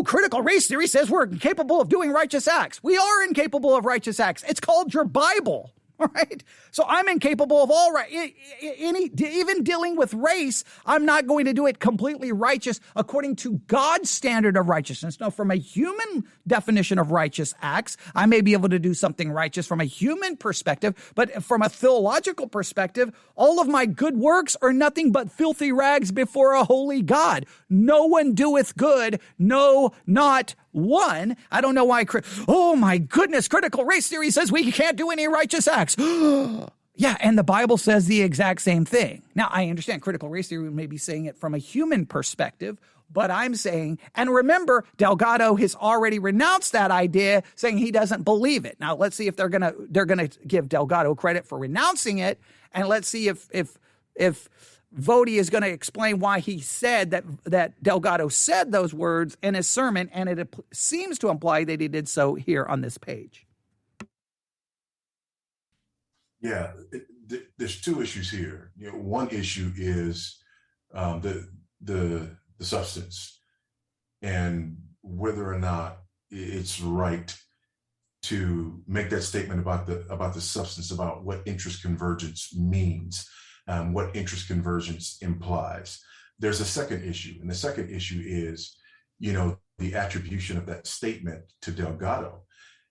critical race theory says we're incapable of doing righteous acts. We are incapable of righteous acts. It's called your Bible. All right. So I'm incapable of all right. Even dealing with race, I'm not going to do it completely righteous according to God's standard of righteousness. No, from a human definition of righteous acts, I may be able to do something righteous from a human perspective, but from a theological perspective, all of my good works are nothing but filthy rags before a holy God. No one doeth good, no, not one. I don't know why. Oh my goodness. Critical race theory says we can't do any righteous acts. Yeah. And the Bible says the exact same thing. Now, I understand critical race theory may be saying it from a human perspective, but I'm saying, and remember, Delgado has already renounced that idea, saying he doesn't believe it. Now, let's see if they're gonna give Delgado credit for renouncing it, and let's see if Voddie is going to explain why he said that Delgado said those words in his sermon, and it seems to imply that he did so here on this page. Yeah, there's two issues here. One issue is the substance and whether or not it's right to make that statement about the substance, about what interest convergence means. What interest convergence implies. There's a second issue, and the second issue is, the attribution of that statement to Delgado.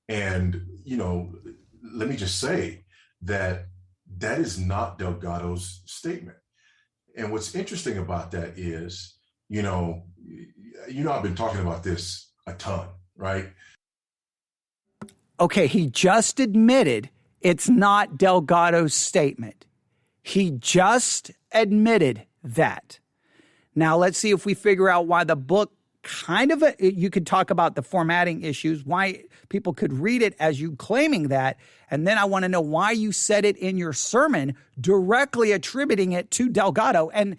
And, let me just say that is not Delgado's statement. And what's interesting about that is, I've been talking about this a ton, right? Okay, he just admitted it's not Delgado's statement. He just admitted that. Now, let's see if we figure out why the book you could talk about the formatting issues, why people could read it as you claiming that. And then I want to know why you said it in your sermon, directly attributing it to Delgado. And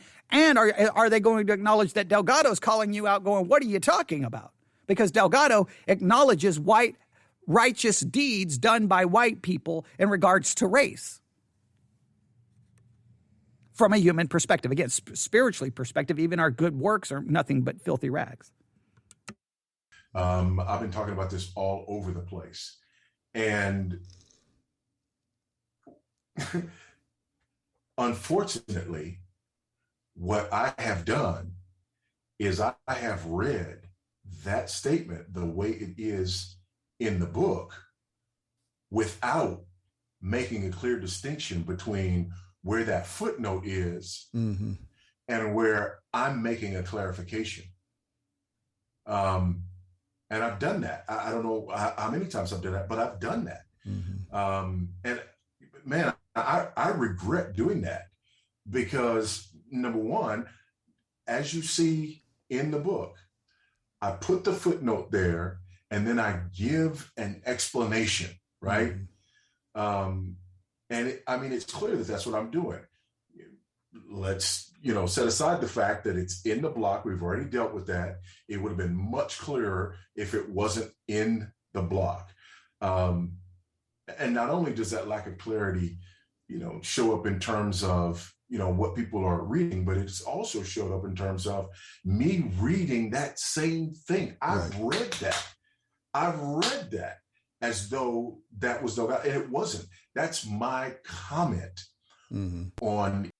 are they going to acknowledge that Delgado's calling you out going, what are you talking about? Because Delgado acknowledges righteous deeds done by white people in regards to race. From a human perspective. Again, spiritually perspective, even our good works are nothing but filthy rags. I've been talking about this all over the place. And unfortunately, what I have done is I have read that statement the way it is in the book without making a clear distinction between where that footnote is and where I'm making a clarification. And I've done that. I don't know how many times I've done that, but I've done that. And man, I regret doing that because number one, as you see in the book, I put the footnote there and then I give an explanation, right? And it's clear that that's what I'm doing. Let's, set aside the fact that it's in the block. We've already dealt with that. It would have been much clearer if it wasn't in the block. And not only does that lack of clarity, show up in terms of, what people are reading, but it's also showed up in terms of me reading that same thing. I've read that as though that was and it wasn't. That's my comment on.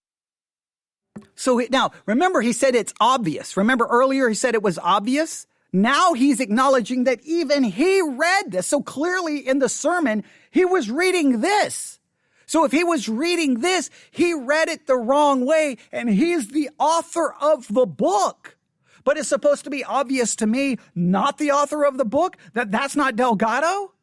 So now, remember, he said it's obvious. Remember earlier he said it was obvious? Now he's acknowledging that even he read this. So clearly in the sermon, he was reading this. So if he was reading this, he read it the wrong way, and he's the author of the book. But it's supposed to be obvious to me, not the author of the book, that that's not Delgado?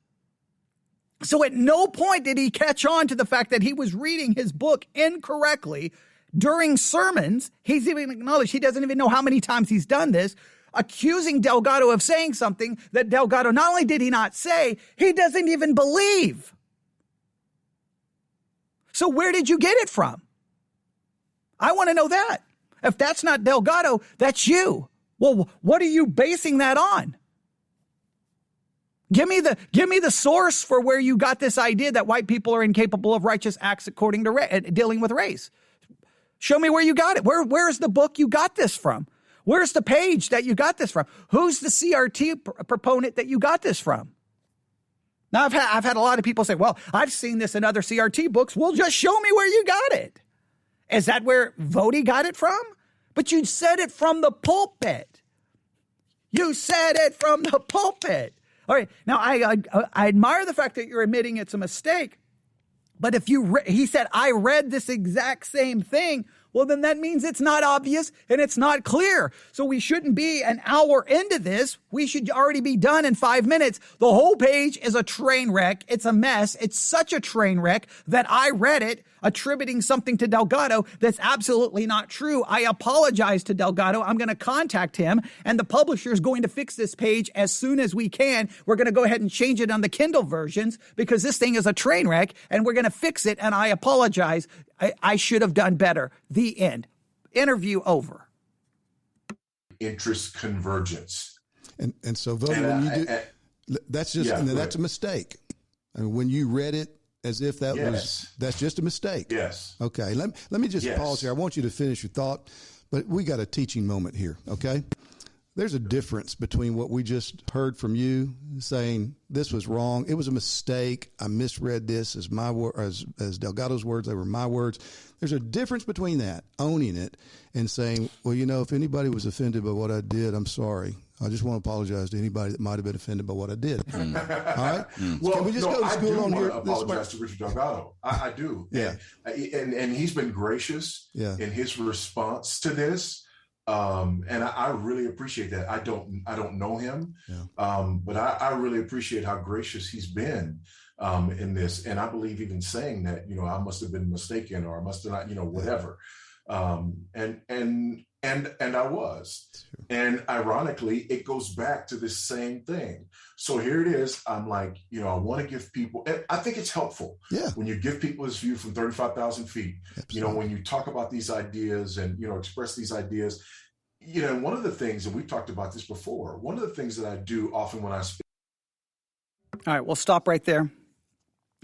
So at no point did he catch on to the fact that he was reading his book incorrectly during sermons. He's even acknowledged he doesn't even know how many times he's done this, accusing Delgado of saying something that Delgado not only did he not say, he doesn't even believe. So where did you get it from? I want to know that. If that's not Delgado, that's you. Well, what are you basing that on? Give me the source for where you got this idea that white people are incapable of righteous acts according to dealing with race. Show me where you got it. Where's the book you got this from? Where's the page that you got this from? Who's the CRT proponent that you got this from? Now, I've had a lot of people say, well, I've seen this in other CRT books. Well, just show me where you got it. Is that where Voddie got it from? But you said it from the pulpit. You said it from the pulpit. All right. Now, I admire the fact that you're admitting it's a mistake. But if he said, I read this exact same thing, well, then that means it's not obvious and it's not clear. So we shouldn't be an hour into this. We should already be done in 5 minutes. The whole page is a train wreck. It's a mess. It's such a train wreck that I read it attributing something to Delgado that's absolutely not true. I apologize to Delgado. I'm going to contact him, and the publisher is going to fix this page as soon as we can. We're going to go ahead and change it on the Kindle versions because this thing is a train wreck, and we're going to fix it, and I apologize. I should have done better. The end. Interview over. Interest convergence. And so, Voddie, when you do, that's just that's a mistake. I mean, when you read it as if that's just a mistake. Yes. Okay. Let me just pause here. I want you to finish your thought, but we got a teaching moment here. Okay. There's a difference between what we just heard from you saying this was wrong. It was a mistake. I misread this as my as Delgado's words. They were my words. There's a difference between that, owning it, and saying, well, if anybody was offended by what I did, I'm sorry. I just want to apologize to anybody that might have been offended by what I did. All right? Well, can we just go to school on here? I apologize to Richard Delgado. I do. Yeah. And he's been gracious in his response to this. And I really appreciate that. I don't know him, but I really appreciate how gracious he's been in this. And I believe even saying that, I must have been mistaken or I must have not, whatever. And I was. And ironically, it goes back to this same thing. So here it is. I'm like, I want to give people, and I think it's helpful when you give people this view from 35,000 feet, when you talk about these ideas and, express these ideas, one of the things, and we've talked about this before, one of the things that I do often when I speak. All right, we'll stop right there.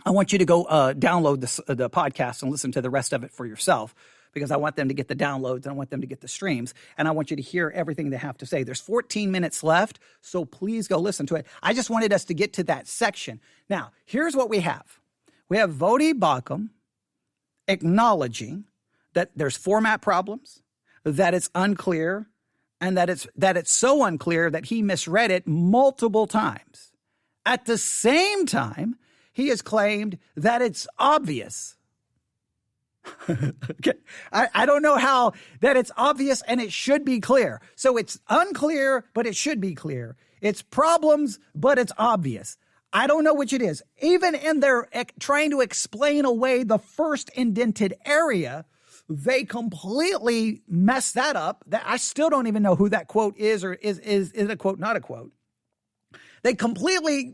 I want you to go download the podcast and listen to the rest of it for yourself, because I want them to get the downloads and I want them to get the streams, and I want you to hear everything they have to say. There's 14 minutes left, so please go listen to it. I just wanted us to get to that section. Now, here's what we have. We have Voddie Baucham acknowledging that there's format problems, that it's unclear, and that it's so unclear that he misread it multiple times. At the same time, he has claimed that it's obvious. Okay. I don't know how that it's obvious and it should be clear. So it's unclear, but it should be clear. It's problems, but it's obvious. I don't know which it is. Even in their trying to explain away the first indented area, they completely mess that up. I still don't even know who that quote is, or is it a quote, not a quote. They completely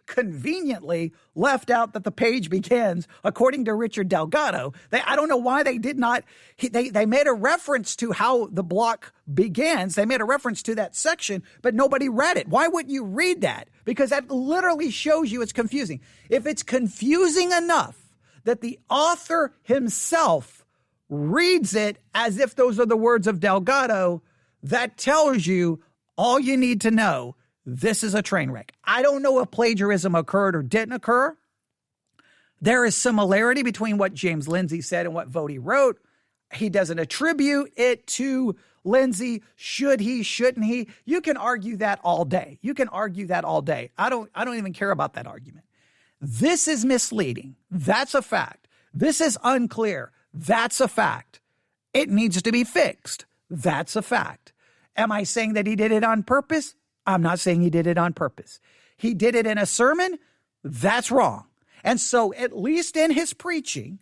conveniently left out that the page begins, according to Richard Delgado. I don't know why they did not. They made a reference to how the block begins. They made a reference to that section, but nobody read it. Why wouldn't you read that? Because that literally shows you it's confusing. If it's confusing enough that the author himself reads it as if those are the words of Delgado, that tells you all you need to know. This is a train wreck. I don't know if plagiarism occurred or didn't occur. There is similarity between what James Lindsay said and what Voddie wrote. He doesn't attribute it to Lindsay. Should he? Shouldn't he? You can argue that all day. I don't even care about that argument. This is misleading. That's a fact. This is unclear. That's a fact. It needs to be fixed. That's a fact. Am I saying that he did it on purpose? I'm not saying he did it on purpose. He did it in a sermon? That's wrong. And so at least in his preaching,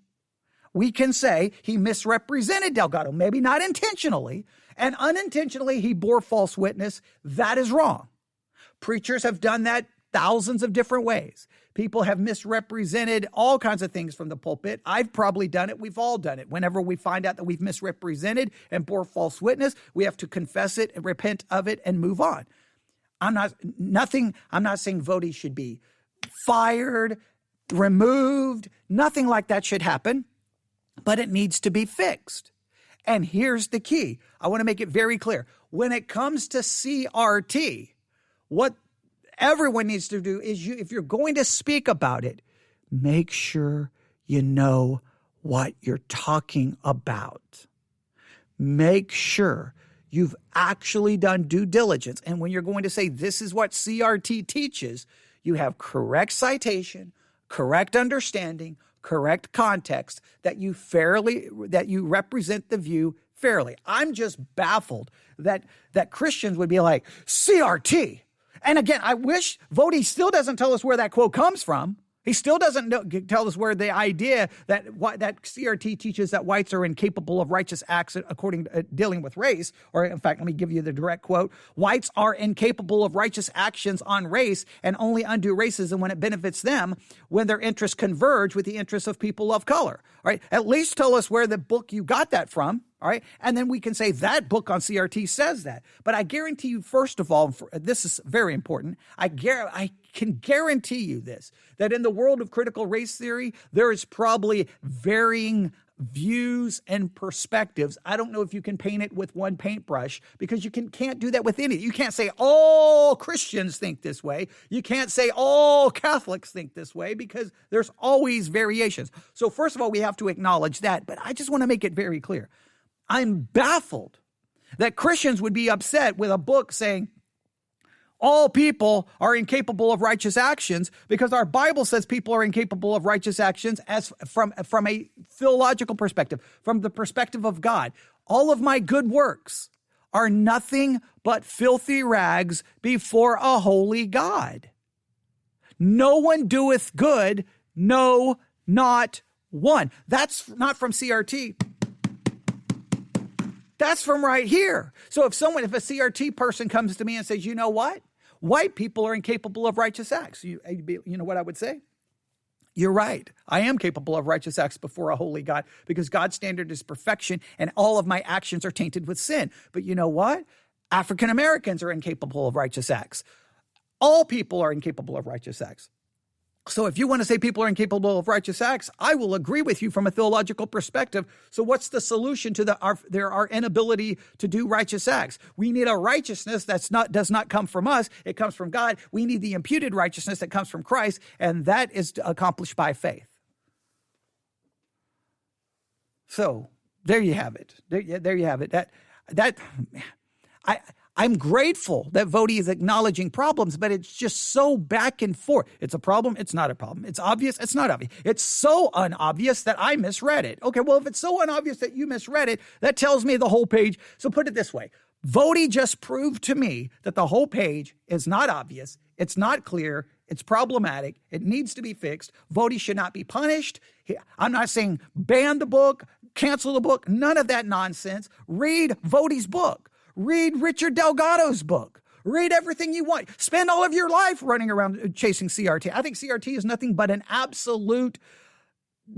we can say he misrepresented Delgado, maybe not intentionally, and unintentionally he bore false witness. That is wrong. Preachers have done that thousands of different ways. People have misrepresented all kinds of things from the pulpit. I've probably done it. We've all done it. Whenever we find out that we've misrepresented and bore false witness, we have to confess it and repent of it and move on. I'm not saying Voddie should be fired, removed. Nothing like that should happen, but it needs to be fixed. And here's the key. I want to make it very clear. When it comes to CRT, what everyone needs to do is if you're going to speak about it, make sure you know what you're talking about. Make sure you've actually done due diligence. And when you're going to say this is what CRT teaches, you have correct citation, correct understanding, correct context, that you represent the view fairly. I'm just baffled that Christians would be like, CRT. And again, I wish Voddie still doesn't tell us where that quote comes from. He still doesn't tell us where the idea that CRT teaches that whites are incapable of righteous acts according to dealing with race, or in fact, let me give you the direct quote: whites are incapable of righteous actions on race and only undo racism when it benefits them, when their interests converge with the interests of people of color. All right, at least tell us where the book you got that from. All right. And then we can say that book on CRT says that. But I guarantee you, first of all, this is very important. I can guarantee you this, that in the world of critical race theory, there is probably varying views and perspectives. I don't know if you can paint it with one paintbrush, because you can't do that with any. You can't say all Christians think this way. You can't say all Catholics think this way, because there's always variations. So first of all, we have to acknowledge that. But I just want to make it very clear. I'm baffled that Christians would be upset with a book saying all people are incapable of righteous actions, because our Bible says people are incapable of righteous actions as from a theological perspective, from the perspective of God. All of my good works are nothing but filthy rags before a holy God. No one doeth good, no, not one. That's not from CRT. That's from right here. So if a CRT person comes to me and says, you know what? White people are incapable of righteous acts. You know what I would say? You're right. I am capable of righteous acts before a holy God, because God's standard is perfection and all of my actions are tainted with sin. But you know what? African Americans are incapable of righteous acts. All people are incapable of righteous acts. So if you want to say people are incapable of righteous acts, I will agree with you from a theological perspective. So what's the solution to our inability to do righteous acts? We need a righteousness does not come from us. It comes from God. We need the imputed righteousness that comes from Christ, and that is accomplished by faith. So there you have it. There you have it. I'm grateful that Voddie is acknowledging problems, but it's just so back and forth. It's a problem. It's not a problem. It's obvious. It's not obvious. It's so unobvious that I misread it. Okay, well, if it's so unobvious that you misread it, that tells me the whole page. So put it this way. Voddie just proved to me that the whole page is not obvious. It's not clear. It's problematic. It needs to be fixed. Voddie should not be punished. I'm not saying ban the book, cancel the book, none of that nonsense. Read Voddie's book. Read Richard Delgado's book. Read everything you want. Spend all of your life running around chasing CRT. I think CRT is nothing but an absolute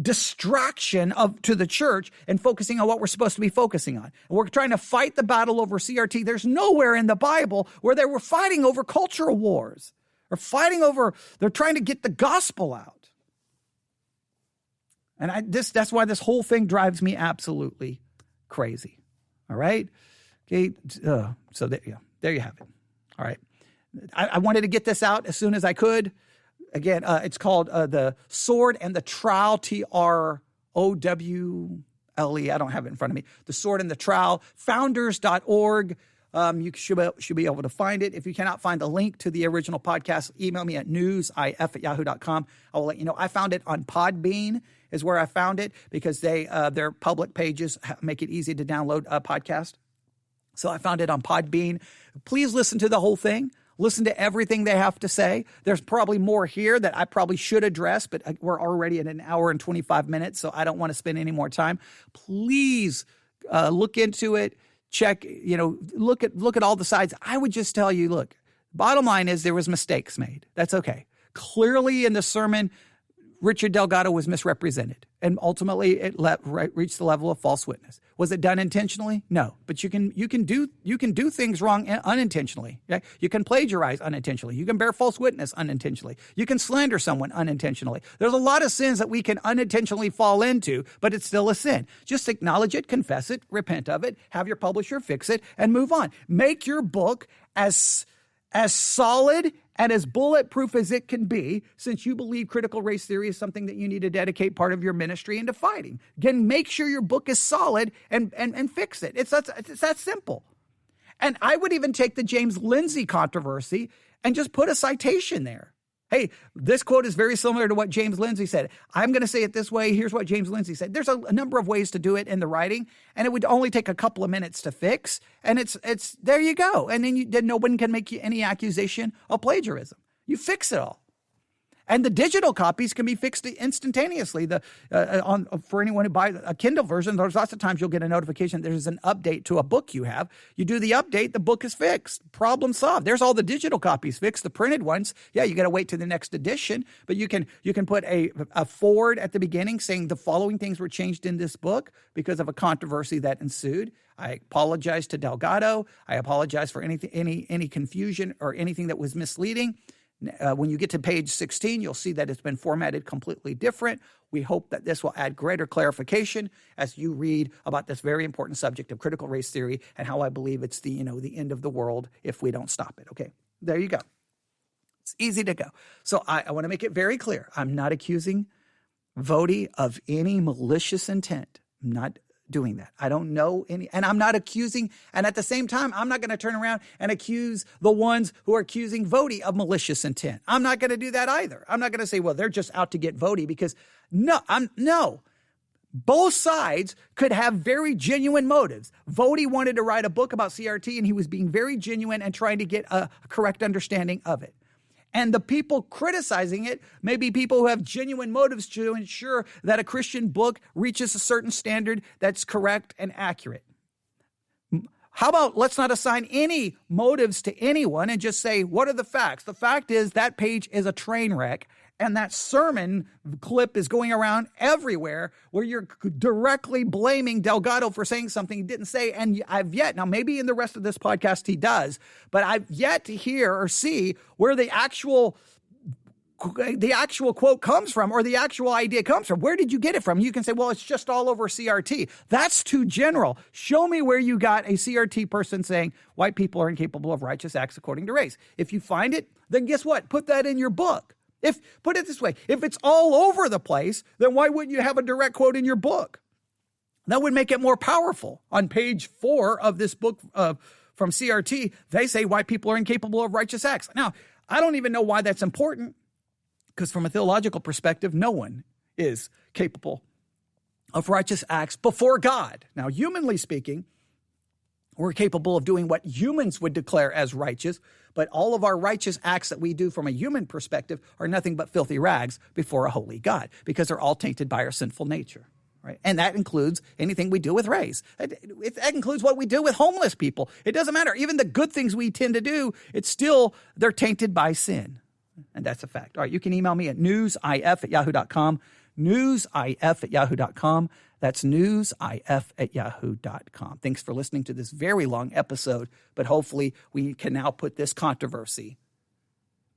distraction to the church and focusing on what we're supposed to be focusing on. And we're trying to fight the battle over CRT. There's nowhere in the Bible where they were fighting over cultural wars or they're trying to get the gospel out. And that's why this whole thing drives me absolutely crazy. All right. Okay. So there you have it. All right. I wanted to get this out as soon as I could. Again, it's called The Sword and the Trowel, TROWLE. I don't have it in front of me. The Sword and the Trowel, founders.org. You should be able to find it. If you cannot find the link to the original podcast, email me at newsif@yahoo.com. I will let you know. I found it on Podbean is where I found it because their public pages make it easy to download a podcast. So I found it on Podbean. Please listen to the whole thing. Listen to everything they have to say. There's probably more here that I probably should address, but we're already at an hour and 25 minutes, so I don't want to spend any more time. Please look into it. Check, look at all the sides. I would just tell you, look, bottom line is there was mistakes made. That's okay. Clearly in the sermon, Richard Delgado was misrepresented, and ultimately it reached the level of false witness. Was it done intentionally? No, but you can do things wrong unintentionally. Okay? You can plagiarize unintentionally. You can bear false witness unintentionally. You can slander someone unintentionally. There's a lot of sins that we can unintentionally fall into, but it's still a sin. Just acknowledge it, confess it, repent of it, have your publisher fix it, and move on. Make your book as solid and as bulletproof as it can be, since you believe critical race theory is something that you need to dedicate part of your ministry into fighting. Again, make sure your book is solid and fix it. It's that simple. And I would even take the James Lindsay controversy and just put a citation there. Hey, this quote is very similar to what James Lindsay said. I'm going to say it this way. Here's what James Lindsay said. There's a number of ways to do it in the writing, and it would only take a couple of minutes to fix. And it's there you go. And then no one can make you any accusation of plagiarism. You fix it all. And the digital copies can be fixed instantaneously. For anyone who buys a Kindle version, there's lots of times you'll get a notification there's an update to a book you have. You do the update, the book is fixed. Problem solved. There's all the digital copies fixed. The printed ones, you got to wait to the next edition. But you can put a forward at the beginning saying the following things were changed in this book because of a controversy that ensued. I apologize to Delgado. I apologize for any confusion or anything that was misleading. When you get to page 16, you'll see that it's been formatted completely different. We hope that this will add greater clarification as you read about this very important subject of critical race theory and how I believe it's the end of the world if we don't stop it. Okay, there you go. It's easy to go. So I want to make it very clear. I'm not accusing Voddie of any malicious intent. I'm not doing that. I don't know any, and I'm not accusing, and at the same time, I'm not going to turn around and accuse the ones who are accusing Voddie of malicious intent. I'm not going to do that either. I'm not going to say, well, they're just out to get Voddie because no. Both sides could have very genuine motives. Voddie wanted to write a book about CRT, and he was being very genuine and trying to get a correct understanding of it. And the people criticizing it may be people who have genuine motives to ensure that a Christian book reaches a certain standard that's correct and accurate. How about let's not assign any motives to anyone and just say, what are the facts? The fact is that page is a train wreck, and that sermon clip is going around everywhere where you're directly blaming Delgado for saying something he didn't say. And now maybe in the rest of this podcast he does, but I've yet to hear or see where the actual quote comes from or the actual idea comes from. Where did you get it from? You can say, well, it's just all over CRT. That's too general. Show me where you got a CRT person saying white people are incapable of righteous acts according to race. If you find it, then guess what? Put that in your book. Put it this way, if it's all over the place, then why wouldn't you have a direct quote in your book? That would make it more powerful. On page 4 of this book from CRT, they say white people are incapable of righteous acts. Now, I don't even know why that's important, because from a theological perspective, no one is capable of righteous acts before God. Now, humanly speaking, we're capable of doing what humans would declare as righteous, but all of our righteous acts that we do from a human perspective are nothing but filthy rags before a holy God, because they're all tainted by our sinful nature, right? And that includes anything we do with race. That includes what we do with homeless people. It doesn't matter. Even the good things we tend to do, they're tainted by sin. And that's a fact. All right, you can email me at newsif@yahoo.com, newsif@yahoo.com. That's newsif@yahoo.com. Thanks for listening to this very long episode, but hopefully we can now put this controversy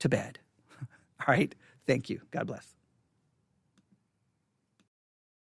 to bed. All right, thank you. God bless.